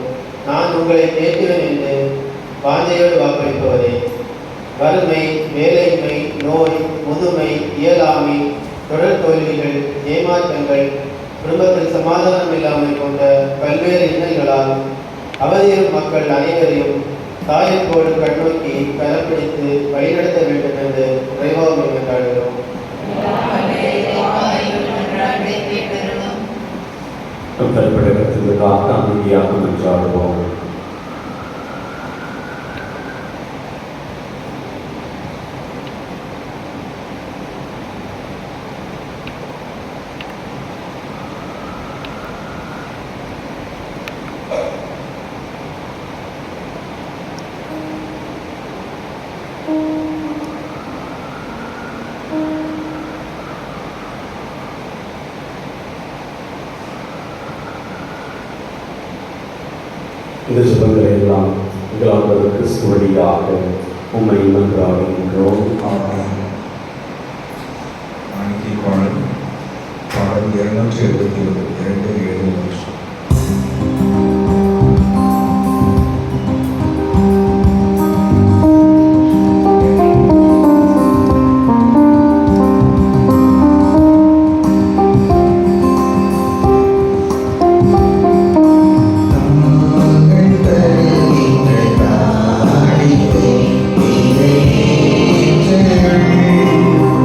நான் உங்களை தேற்றுவேன் என்று வாஞ்சையோடு வாக்களிப்பவரே, வறுமை, வேலையின்மை, நோய், முதுமை, இயலாமை, தொடர் தோல்விகள், ஏமாற்றங்கள், குடும்பத்தில் சமாதானம் இல்லாமல் போன்ற பல்வேறு இன்னல்களால் அவதியும் மக்கள் அனைவரையும் தாயன்போடு கண்ணோக்கி கரப்பிடித்து வழிநடத்த வேண்டும் என்று இறைவாவை கொண்டாடுகிறோம். கருப்படத்திற்காக அமைதியாக மன்றாடுவோம். இந்த சுபங்களை எல்லாம் எங்களால் கிறிஸ்து வழியாக உம்மை மன்றாடுகின்றோம். பாடல் 272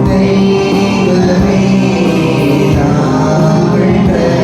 தெய்வமே நாங்கள்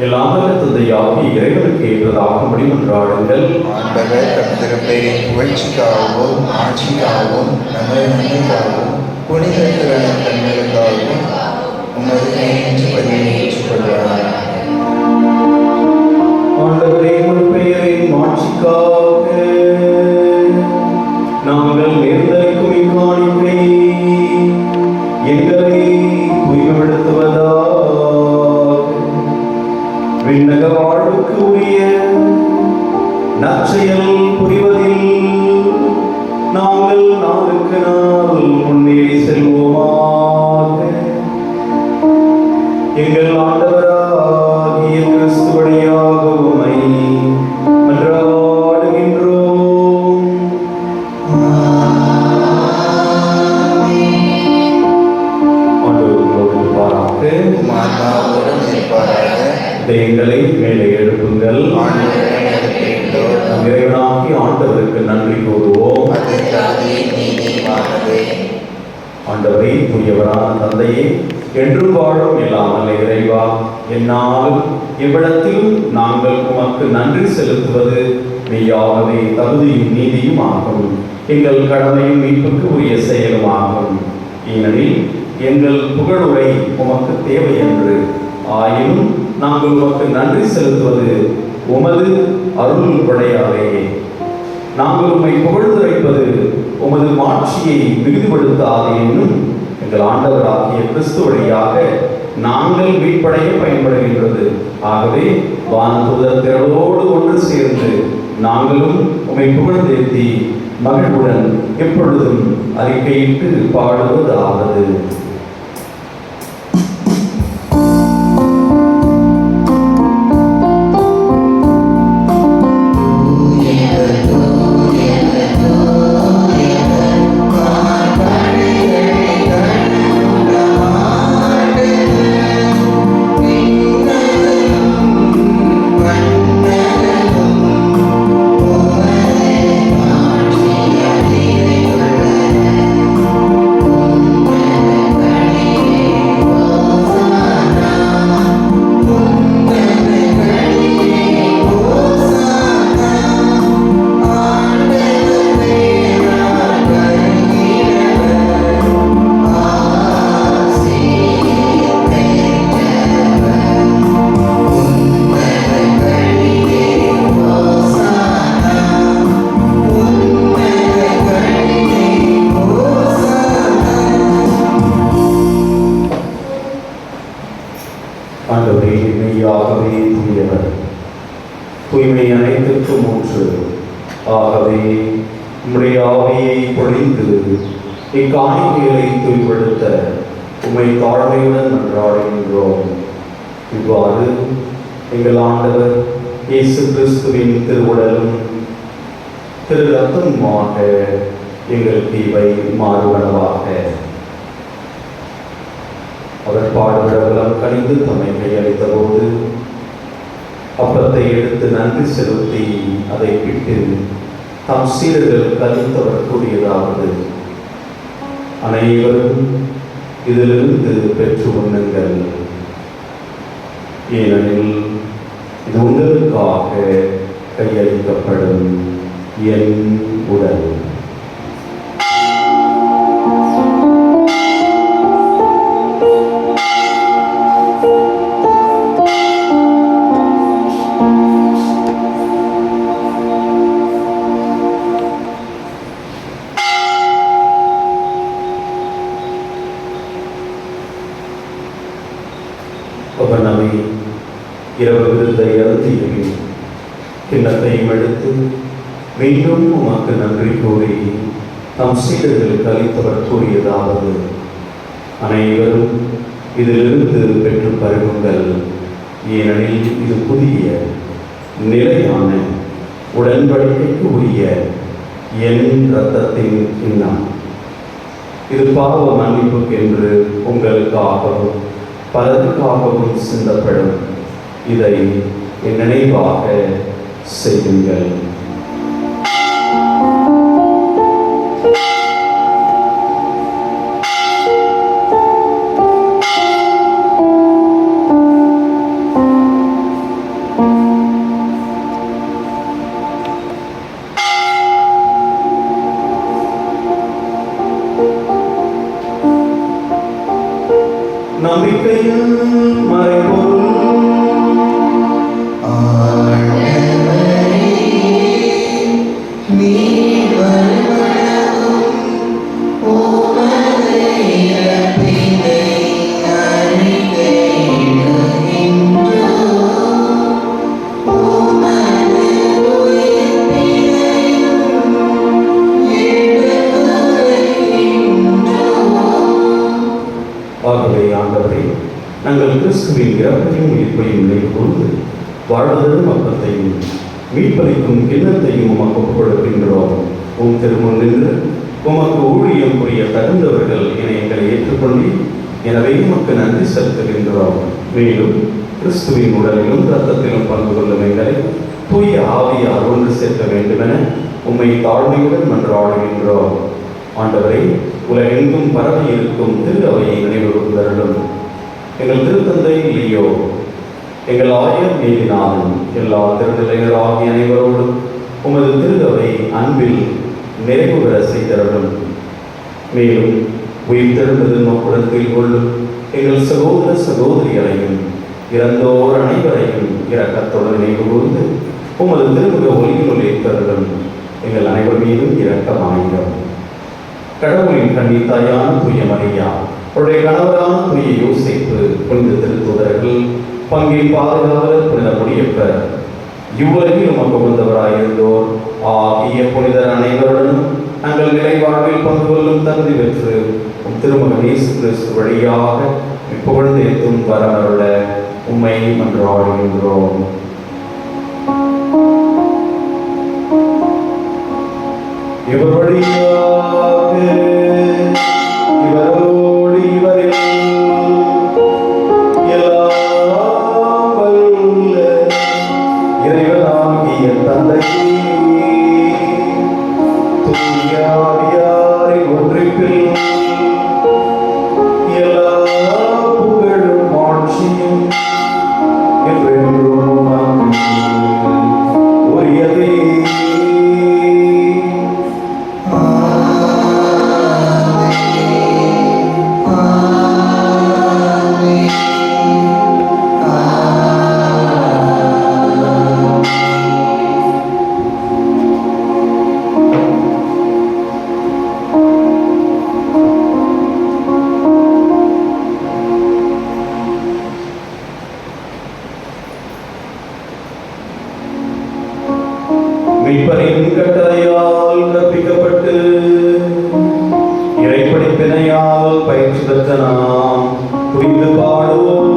எல்லாம் வல்ல தந்தையாகிய இறைவனுக்கு ஏற்றதாகும்படி மன்றாடுங்கள். ஆண்டவர் தம் திருப்பெயரின் புகழ்ச்சிக்காகவும் ஆட்சிக்காகவும் நமது நன்மைக்காகவும் புனித தன்மைகளுக்காகவும் உமது கையெழுத்து பதிவை ஏற்றுக்கொள்வார். ஆண்டவரே, உம் பெயரின் மாட்சிக்காக நாங்கள் நேர்ந்தளிக்கும் இக்காணிக்கை எங்களை தூய்மைப்படுத்துவதாக விண்ணக வாழ்வுக்கு உரிய நற்செயல் புரிவதில் நாங்கள் நாளுக்கு நாள் முன்னேறி செல்வோமாக. எங்கள் ஆண்டவராகிய கிறிஸ்து வழியாக உம்மை மன்றாடுகின்றோம். ஆண்டவர் உங்களோடு இருப்பாராக. உம் ஆன்மாவோடும் இருப்பாராக. இதயங்களை மேலே எழுப்புங்கள். ஆண்டவரிடம் எழுப்புகின்றோம். இறைவனாகி ஆண்டவருக்கு நன்றி கூறுவோம். அது தகுதி நீதியானது. ஆண்டவரே, தூயவரான தந்தையே, என்றும் வாழும் எல்லாம் வல்ல இறைவா, என்னாலும் இவ்விடத்திலும் நாங்கள் உமக்கு நன்றி செலுத்துவது மெய்யாகவே தகுதியும் நீதியும் ஆகும். எங்கள் கடமையும் மீட்புக்கு உரிய செயலும் ஆகும். ஏனெனில் எங்கள் புகழுரை உமக்கு தேவை என்று ஆயினும் நாங்கள் உமக்கு நன்றி செலுத்துவது உமது அருள் கொடையாலே. நாங்கள் உம்மை புகழ்ந்துரைப்பது உமது மாட்சியை மிகுதிப்படுத்தாது என்னும் எங்கள் ஆண்டவராகிய கிறிஸ்து வழியாக நாங்கள் மீட்படைய பயன்படுகின்றது. ஆகவே வானதூதர் திரளோடு ஒன்று சேர்ந்து நாங்களும் உம்மை புகழ்ந்தேத்தி மகிழ்வுடன் எப்பொழுதும் அறிக்கையிட்டு பாடுவதாவது. ஆண்டவரே, மெய்யாகவே தூயவர், தூய்மை அனைத்திற்கும் ஊற்று. ஆகவே உம்முடைய ஆவியை பொழிந்து இக்காணிக்கைகளை தூய்மைப்படுத்த உம்மை தாழ்மையுடன் மன்றாடுகின்றோம். இவ்வாறு எங்கள் ஆண்டவர் இயேசு கிறிஸ்துவின் திருவுடலும் திரு ரத்தமுமாக எங்களுக்கு இவை மாறுவனவாக. அவர் பாடுபடவெல்லாம் கணிந்து தம்மை கையளித்த போது அப்பத்தை எடுத்து நன்றி செலுத்தி அதை பிட்டு தம் சீடர்கள் கழித்தவர் கூறியதாவது: அனைவரும் இதிலிருந்து பெற்று உண்ணுங்கள், ஏனெனில் இது உங்களுக்காக கையளிக்கப்படும் என் உடல். பவனமே இரவு விருந்தை அருந்தியபின் கிண்ணத்தையும் எடுத்து மீண்டும் உமக்கு நன்றி கூறி தம் சீடர்களுக்கு அளித்தவர் கூறியதாவது: அனைவரும் இதிலிருந்து பெற்று பருகுங்கள், ஏனெனில் இது புதிய நிலையான உடன்படிக்கைக்கு உரிய என் இரத்தத்தின் கிண்ணம். இது பாவ மன்னிப்புக்கென்று உங்களுக்காகவும் பலருக்காகவும் சிந்தப்படும். இதை என் நினைவாக செய்யுங்கள். நம்பிக்கையின் மறைபொருள். ஆகவே ஆண்டவரே, நாங்கள் கிறிஸ்துவின் இறப்பையும் உயிர்ப்பையும் நினைவுகூர்ந்து வாழ்வதற்கும் அப்பத்தையும் மீட்பளிக்கும் கிண்ணத்தையும் உமக்கு ஒப்புக்கொடுக்கின்றோம். உம் திருமுன் நின்று உமக்கு ஊழியம் புரிய தகுந்தவர்கள் என எங்களை ஏற்றுக்கொண்டு, எனவே உமக்கு நன்றி செலுத்துகின்றோம். மேலும் கிறிஸ்துவின் உடலிலும் இரத்தத்திலும் பங்கு கொள்ளும் எங்களை தூய ஆவியார் ஒன்று சேர்க்க வேண்டுமென உம்மை தாழ்மையுடன் மன்றாடுகின்றோம். ஆண்டவரை, உலகெங்கும் பரவி இருக்கும் திரு அவையை நினைவு கூர்ந்தருளும். எங்கள் திருத்தந்தை லியோ, எங்கள் ஆயர் நீதிநாதன், எல்லா திருநிலையர் ஆகிய அனைவரோடும் உமது திரு அவை அன்பில் நிறைவு பெற செய்தருளும். மேலும் உயிர் தெழுந்தது நோக்குடத்தில் கொள்ளும் எங்கள் சகோதர சகோதரிகளையும் இறந்தோர் அனைவரையும் இரக்கத்துடன் நினைவு கூர்ந்து உமது திருமுக ஒளியில் ஏற்றருளும். எங்கள் அனைவர் மீதும் இரக்கமாயிரம். கடவுளின் கன்னி தாயான தூய மரியா, அவருடைய கணவரான தூய யோசேப்பு, புனித திருத்தூதர்கள், பங்கின் பாதுகாவலர் புனித முடியப்பர், இவ்வுலகில் உமக்கு உகந்தவராயிருந்தோர் ஆகிய புனிதர் அனைவருடனும் நாங்கள் நிலை வாழ்வில் பங்கு கொள்ளும் தகுதி பெற்று திருமகன் இயேசு கிறிஸ்து வழியாக இப்பொழுது எத்தும் வரமருள உம்மை மன்றாடுகின்றோம். இவர் வழியாக இவரோடு இவரில் எல்லாம் வல்ல இறைவனாகிய தந்தையே, தூய ஆவியாரின் ஒன்றிப்பில் எல்லா புகழும் ஆட்சியும் என்றென்றும் உரியதே. மீட்பரின் கட்டளையால் கற்பிக்கப்பட்டு இறைப்படிப்பினையால் பயிற்சி பெற்ற நாம் புரிந்து பாடுவோம்.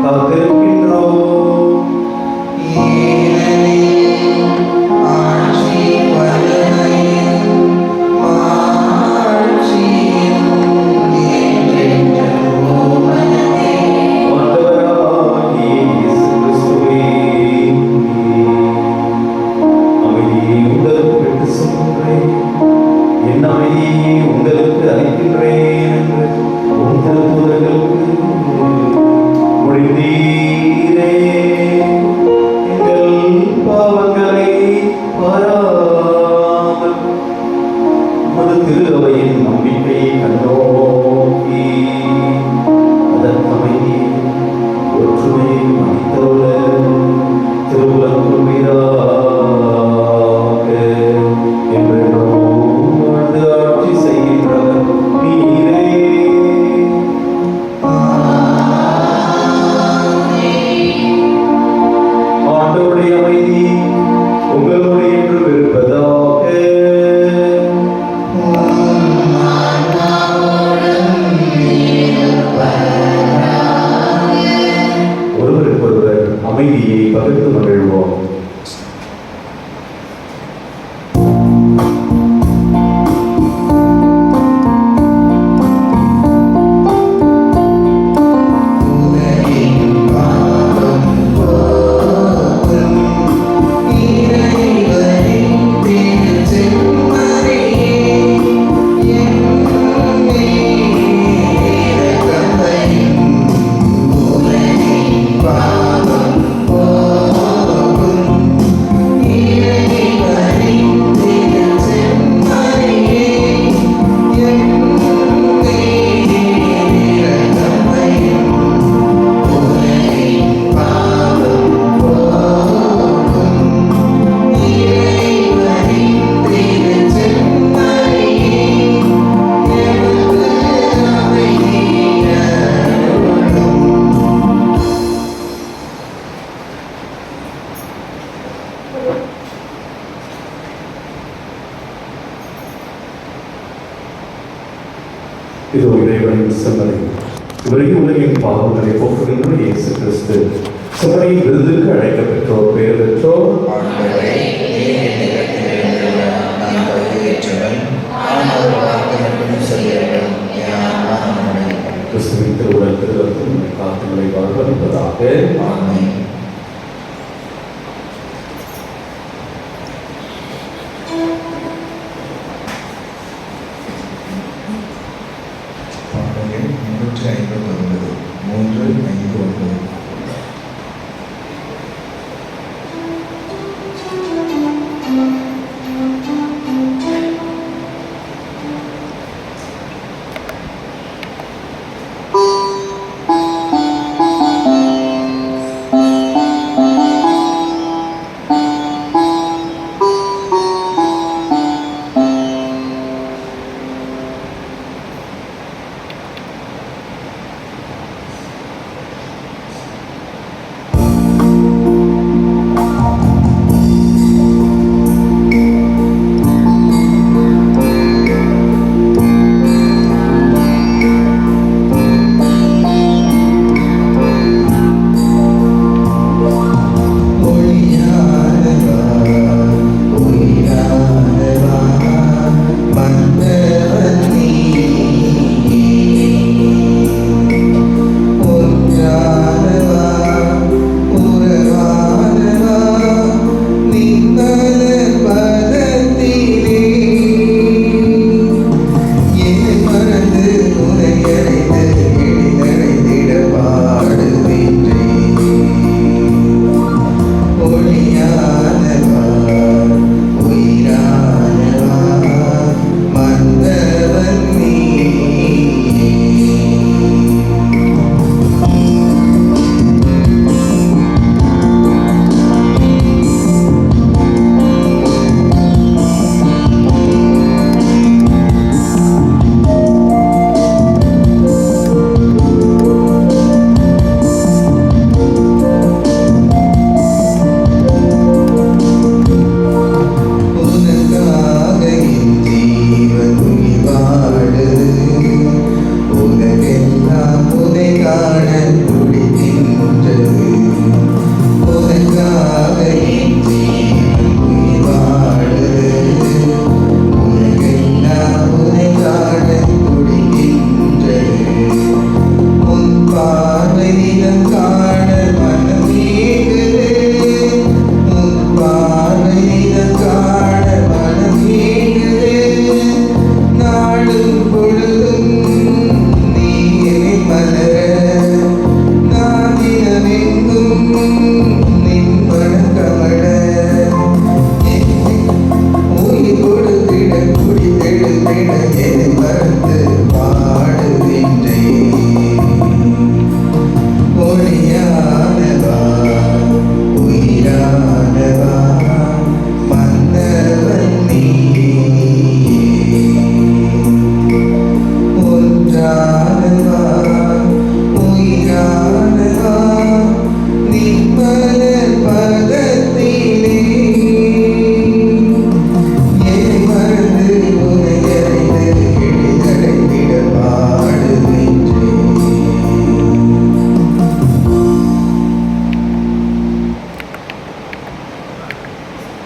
காத்திருக்கின்றோம். ஆண்டவருடைய அமைதி உங்களோடு என்றும் இருப்பதாக. ஒருவருக்கொருவர் அமைதியை பகிர்ந்து மகிழ்வோம். இதோ இறைவனின் செம்மறி, இவரையும் உலகின் பாவங்களை போக்குகின்ற இயேசு கிறிஸ்து செம்மறியின் விருதுக்கு அழைக்கப்பெற்றோர், பெயர் பெற்றோர். ஆண்டவரே, நீர் என்னை கட்டிலிருந்துள்ள நான் தகுதியற்றவன். ஆனால் வார்த்தை மட்டும் சொல்லியவன் என் ஆன்மா நலமடையும். கிறிஸ்துவின் திருவுடல் திருரத்தம் காத்துகளை வாழ்வளிப்பதாக. ஆமென். பாடல்கள் 359 359.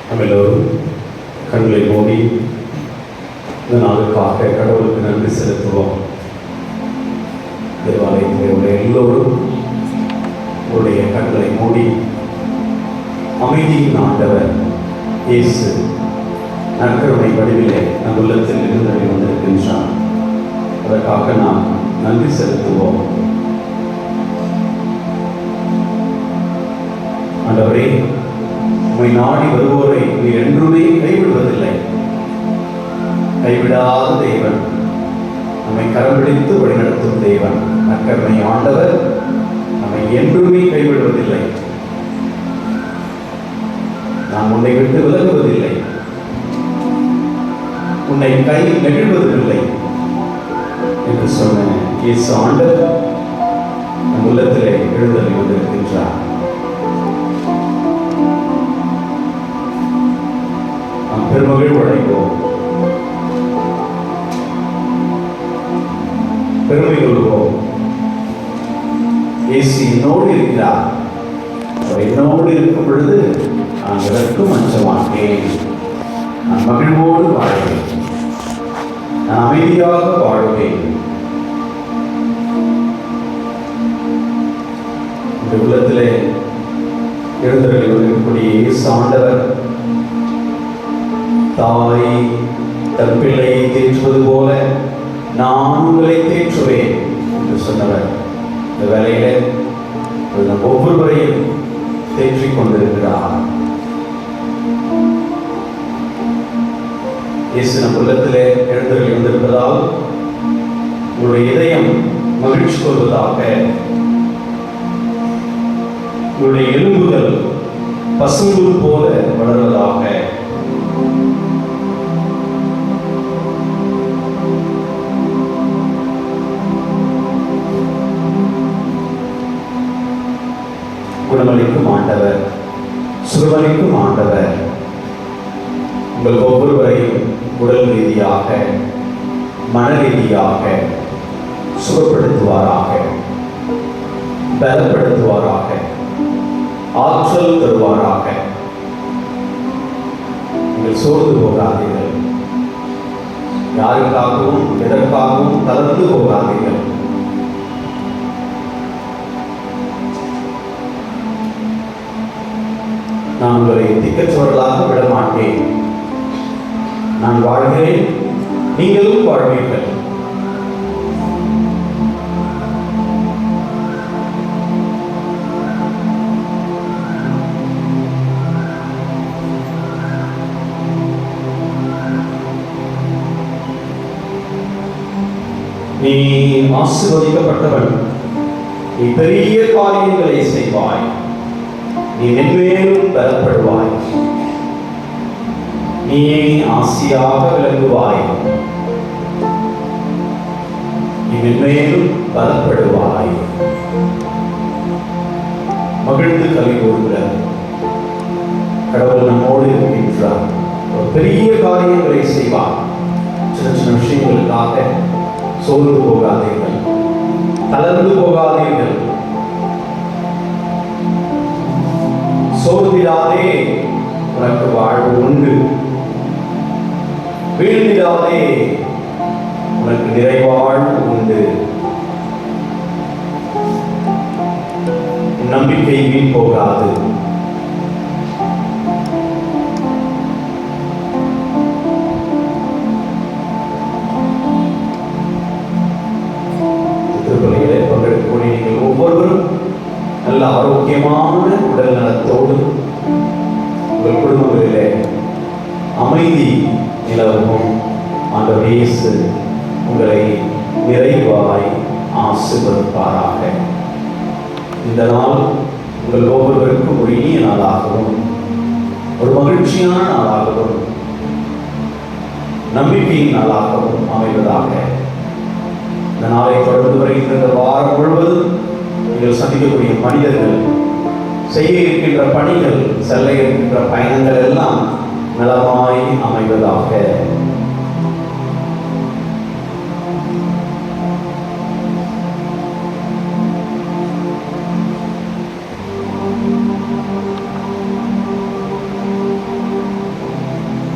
நம்ம எல்லோரும் கண்களை மூடி இந்த நாளுக்காக கடவுளுக்கு நன்றி செலுத்துவோம். தேவாலயத்தில் உள்ள எல்லோரும் உங்களுடைய கண்களை மூடி அமைதியின் ஆண்டவர் இயேசு நற்கருணை வடிவிலே நம் உள்ளத்தில் இருந்ததை வந்திருக்கின்றார். அதற்காக நாம் நன்றி செலுத்துவோம். ஆண்டவரே, உம்மை நாடி வருவோரை நீர் என்றுமே கைவிடுவதில்லை. கைவிடாத தேவன், நம்மை கரம் பிடித்து வழிநடத்தும் தேவன், நற்கருணை ஆண்டவர் நம்மை என்றுமே கைவிடுவதில்லை. நாம் உன்னை விட்டு விலகுவதில்லை, உன்னை கை நெகிழ்வதில்லை என்று சொன்ன இயேசு ஆண்டவர் நம் உள்ளத்திலே எழுந்தருளி வந்திருக்கின்றார். நாம் பெருமகிழ்வு அடைவோம், பெருமை கொள்வோம். இயேசு என்னோடு இருக்கிறார். அவர் என்னோடு இருக்கும் பொழுது நான் எதற்கும் அஞ்ச மாட்டேன். நான் மகிழ்வோடு வாழ்வேன், நான் அமைதியாக வாழ்வேன். இந்த உள்ளத்திலே எழுந்தருளி இருக்கக்கூடிய இயேசு ஆண்டவர் தாய் தன் பிள்ளையை தேற்றுவது போல நான் உங்களை தேற்றுவேன் என்று சொன்னவர் இந்த வேலையிலே ஒவ்வொருவரையும் தேற்றிக் கொண்டிருக்கிறார். இயேசு நம் உள்ளத்திலே எழுந்தருளி வந்திருப்பதால் உங்களுடைய இதயம் மகிழ்ச்சி கொள்வதாக, உங்களுடைய எலும்புகள் பசும்புல் போல வளர்வதாக. குணமளிக்கும் ஆண்டவர், சுகமளிக்கும் ஆண்டவர் உங்கள் ஒவ்வொருவரையும் உடல் ரீதியாக மன ரீதியாக சுகப்படுத்துவாராக, பலப்படுத்துவாராக, ஆற்றல் தருவாராக. நீங்கள் சோர்ந்து போகாதீர்கள், யாருக்காகவும் எதற்காகவும் தளர்ந்து போகாதீர்கள். நான் உங்களை திக்கற்றவர்களாக விட மாட்டேன். நான் வாழ்கிறேன், நீங்களும் வாழ்வீர்கள். நீ ஆசீர்வதிக்கப்பட்டவன், நீ பெரிய காரியங்களை செய்வாய், நீ மென்மேலும் பலப்படுவாய், நீ ஆசியாக விளங்குவாய், நீ மென்மேலும் பலப்படுவாய். மகிழ்ந்து கவி கூறுகிறார். கடவுள் நம்மோடு இருக்கின்றார். ஒரு பெரிய காரியங்களை செய்வார். சின்ன சின்ன விஷயங்களுக்காக சோர்ந்து போகாதீர்கள், தளர்ந்து போகாதீர்கள். சோர்ந்திடாதே, உனக்கு வாழ்வு உண்டு. வீழ்ந்திடாதே, உனக்கு நிறைவாழ்வு உண்டு. நம்பிக்கை வீண் போகாது. திருப்பலியிலே பங்கெடுக்கக்கூடிய நீங்கள் ஒவ்வொருவரும் நல்ல ஆரோக்கியமான உடல் நலத்தோடு உங்கள் குடும்பங்களிலே அமைதி நிலவும் ஆண்டவர் இயேசு உங்களை நிறைவாய் ஆசீர்வதிப்பாராக. இந்த நாள் உங்கள் ஒவ்வொருவருக்கும் ஒரு இனிய நாளாகவும் ஒரு மகிழ்ச்சியான நாளாகவும் நம்பிக்கையின் நாளாகவும் அமைவதாக. இந்த நாளை தொடர்ந்து வருகின்ற இந்த வாரம் முழுவதும் நீங்கள் சந்திக்கக்கூடிய மனிதர்கள், செய்ய இருக்கின்ற பணிகள், செல்ல இருக்கின்ற பயணங்கள் எல்லாம் நலமாய் அமைவதாக.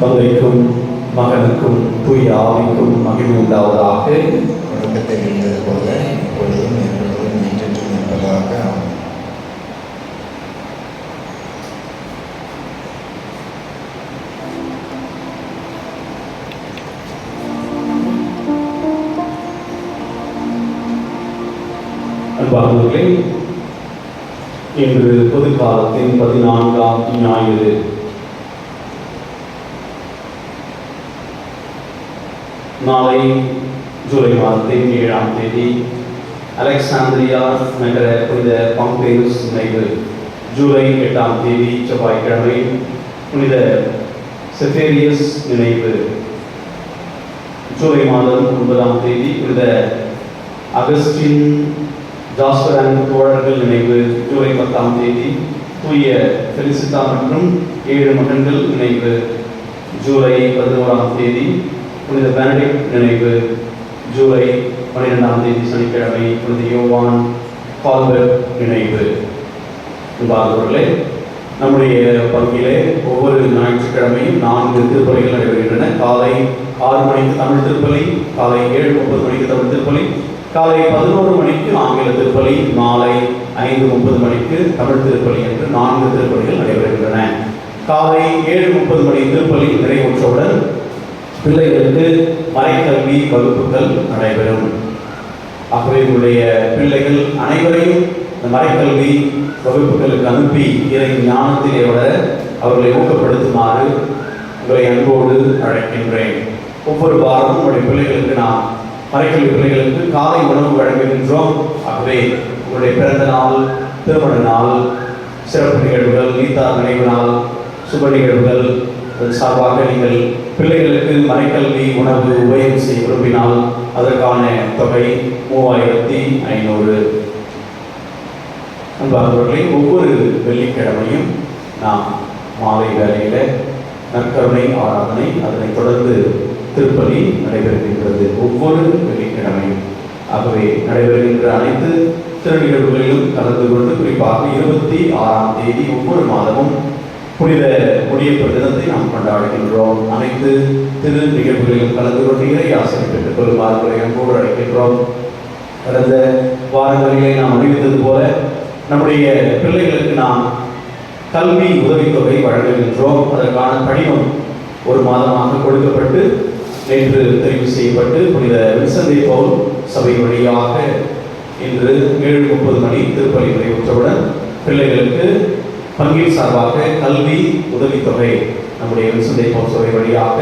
தந்தைக்கும் மகனுக்கும் தூய ஆவிக்கும் மகிமை உண்டாவதாக. தொடக்கத்தில் இருந்தது போல இப்பொழுதும் எப்பொழுதும் என்றென்றும் இருப்பதாக. ஆமென். அன்பார்ந்தவர்களே, இன்று பொது காலத்தின் 14ஆம் ஞாயிறு. நாளை ஜூலை மாதத்தின் 7ஆம் தேதி அலெக்சாந்திரியா நகர புனித பாம்பேயுஸ் நினைவு. ஜூலை 8ஆம் தேதி செவ்வாய்க்கிழமை புனித செஃபேரியஸ் நினைவு. ஜூலை மாதம் 9ஆம் தேதி புனித அகஸ்டின் ஜாஸ்பர் தோழர்கள் நினைவு. ஜூலை 10ஆம் தேதி தூய பெலிசிட்டா மற்றும் 7 மகன்கள் நினைவு. ஜூலை 11ஆம் தேதி புனித பெனடிக்ட் நினைவு. ஜூலை 12ஆம் தேதி சனிக்கிழமை புனித யோவான் கால்பர்ட் நினைவு. அன்பார்ந்தவர்களே, நம்முடைய பங்கிலே ஒவ்வொரு ஞாயிற்றுக்கிழமையும் 4 திருப்பலிகள் நடைபெறுகின்றன. காலை 6 மணிக்கு தமிழ் திருப்பலி, காலை 7:30 மணிக்கு தமிழ் திருப்பலி, காலை 11 மணிக்கு ஆங்கில திருப்பலி, மாலை 5:30 மணிக்கு தமிழ் திருப்பலி என்று 4 திருப்பலிகள் நடைபெறுகின்றன. காலை 7:30 மணி திருப்பலி நிறைவுற்றவுடன் பிள்ளைகளுக்கு மறைக்கல்வி வகுப்புகள் நடைபெறும். ஆகவே உங்களுடைய பிள்ளைகள் அனைவரையும் இந்த மறைக்கல்வி வகுப்புகளுக்கு அனுப்பி இறை ஞானத்திலே வளர அவர்களை ஊக்கப்படுத்துமாறு உங்களை அன்போடு அழைக்கின்றேன். ஒவ்வொரு வாரமும் உங்களுடைய பிள்ளைகளுக்கு நாம் மறைக்கல்வி பிள்ளைகளுக்கு காலை உணவு வழங்குகின்றோம். ஆகவே உங்களுடைய பிறந்த நாள், திருமண நாள், சிறப்பு நிகழ்வுகள், நீத்தார் நினைவு நாள், சுப நிகழ்வுகள் சார்பாக நீங்கள் பிள்ளைகளுக்கு மறைக்கல்வி உணவு உபயோகம் செய்ய விரும்பினால் அதற்கான தொகை 3500. அன்பார்ந்தவர்களே, ஒவ்வொரு வெள்ளிக்கிழமையும் நாம் மாலை வேளையில் நற்கருணை ஆராதனை, அதனைத் தொடர்ந்து திருப்பலி நடைபெறுகின்றது ஒவ்வொரு வெள்ளிக்கிழமையும். ஆகவே நடைபெறுகின்ற அனைத்து திருநிகழ்வுகளிலும் கலந்து கொண்டு குறிப்பாக 26ஆம் தேதி ஒவ்வொரு மாதமும் புனித முடியப்பட்ட தினத்தை நாம் கொண்டாடுகின்றோம். அனைத்து திரு நிகழ்வுகளிலும் கலந்து கொண்டு இறை ஆசிரியை பெற்றுக் கொள்ளுமாறு அன்போடு அழைக்கின்றோம். கடந்த வாரங்களிலே நாம் அறிவித்தது போல நம்முடைய பிள்ளைகளுக்கு நாம் கல்வி உதவித்தொகை வழங்குகின்றோம். அதற்கான படிவம் ஒரு மாதமாக கொடுக்கப்பட்டு நேற்று தெரிவு செய்யப்பட்டு புனித வின்சென்ட் பவுல் சபை வழியாக இன்று 7:30 மணி திருப்பலி நிறைவுற்றவுடன் பிள்ளைகளுக்கு பங்கின் சார்பாக கல்வி உதவித்தொகை நம்முடைய வின்சென்ட் பவுல் சபை வழியாக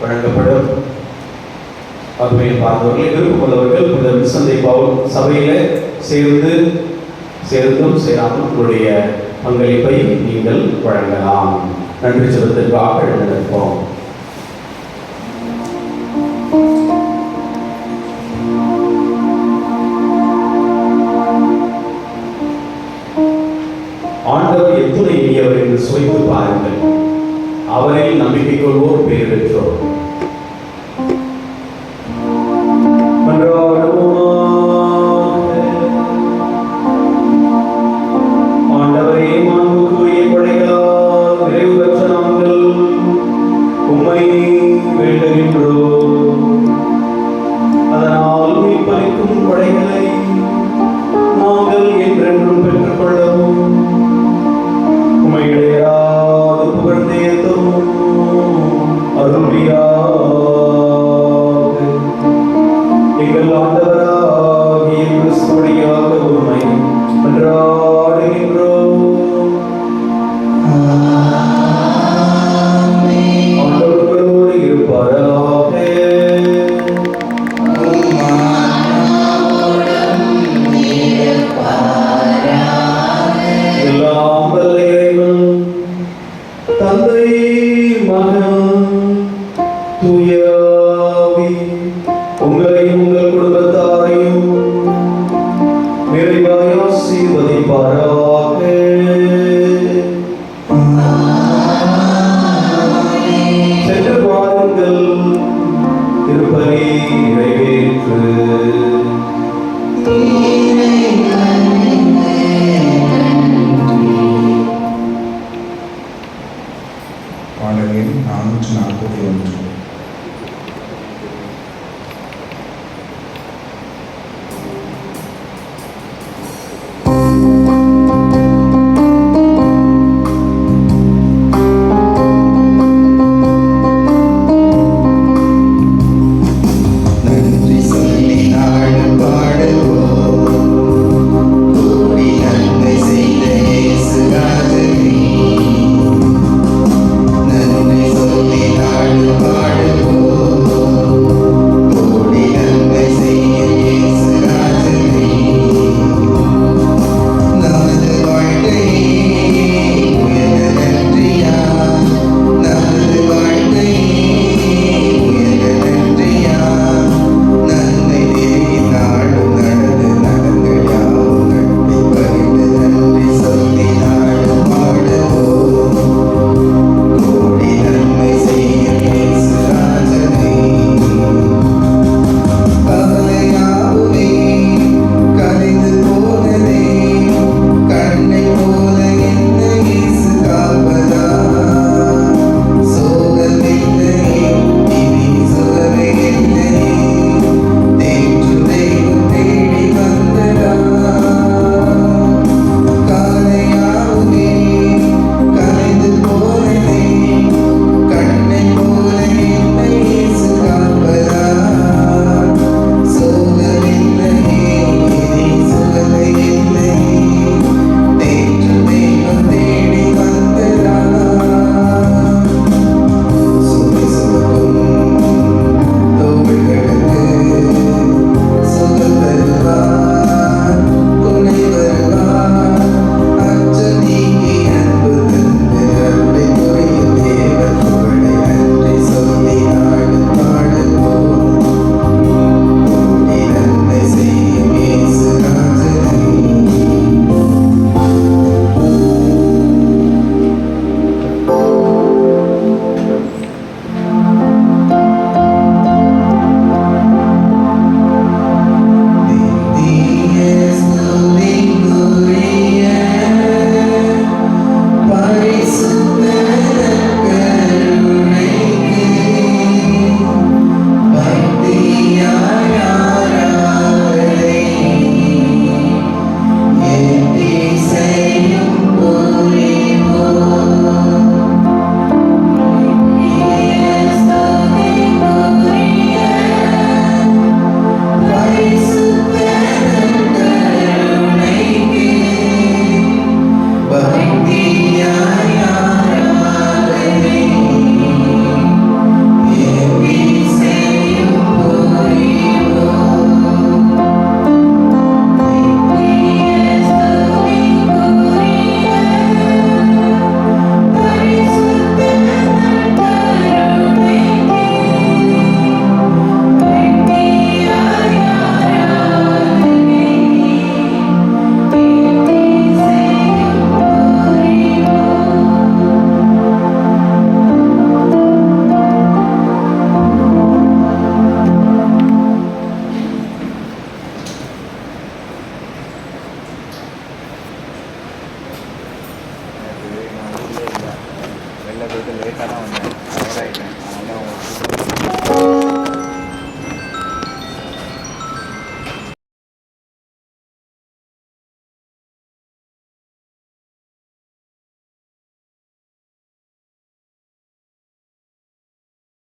வழங்கப்படும். ஆகவே பார்த்தவர்களை விருப்பமுள்ளவர்கள் புனித வின்சென்ட் பவுல் சபையில் சேர்ந்தும் சேராமல் உங்களுடைய பங்களிப்பை நீங்கள் வழங்கலாம். நன்றி செலுத்திற்காக எழுந்திருப்போம். ஆண்டவர் எத்துணை இனியவர் என்று சுவைத்து பாருங்கள். அவரில் நம்பிக்கை கொள்வோர் பேர் பெற்றோர். ஆண்டவரே, மாண்புக்குரிய கொடைகளால் நிறைவு பெற்ற நாங்கள் உம்மை வேண்டுகின்றோம். அதனால் மீட்பளிக்கும் கொடைகளை நாங்கள் என்றென்றும் பெற்றுக்கொள்ளவும் உம்மை இடையராது புகழ்ந்தேத்தவும் அருள்வீராக. எங்கள் ஆண்டவராகிய கிறிஸ்து வழியாக உம்மை மன்றாடுகின்றோம். ஆண்டவரோடு இருப்பாராக. எல்லாம் வல்ல இறைவன் தந்தை, மகன், தூய ஆவி உங்களையும் உங்கள் குடும்பத்தாரையும் நிறைவாய் ஆசீர்வதிப்பாராக. சென்று வாருங்கள், திருப்பலி நிறைவேற்று. பாடல் எண் 441. வெளில போயிட்டு லேட்டாக தான் வந்தேன், டயர்டாகிட்டேன். அதனால்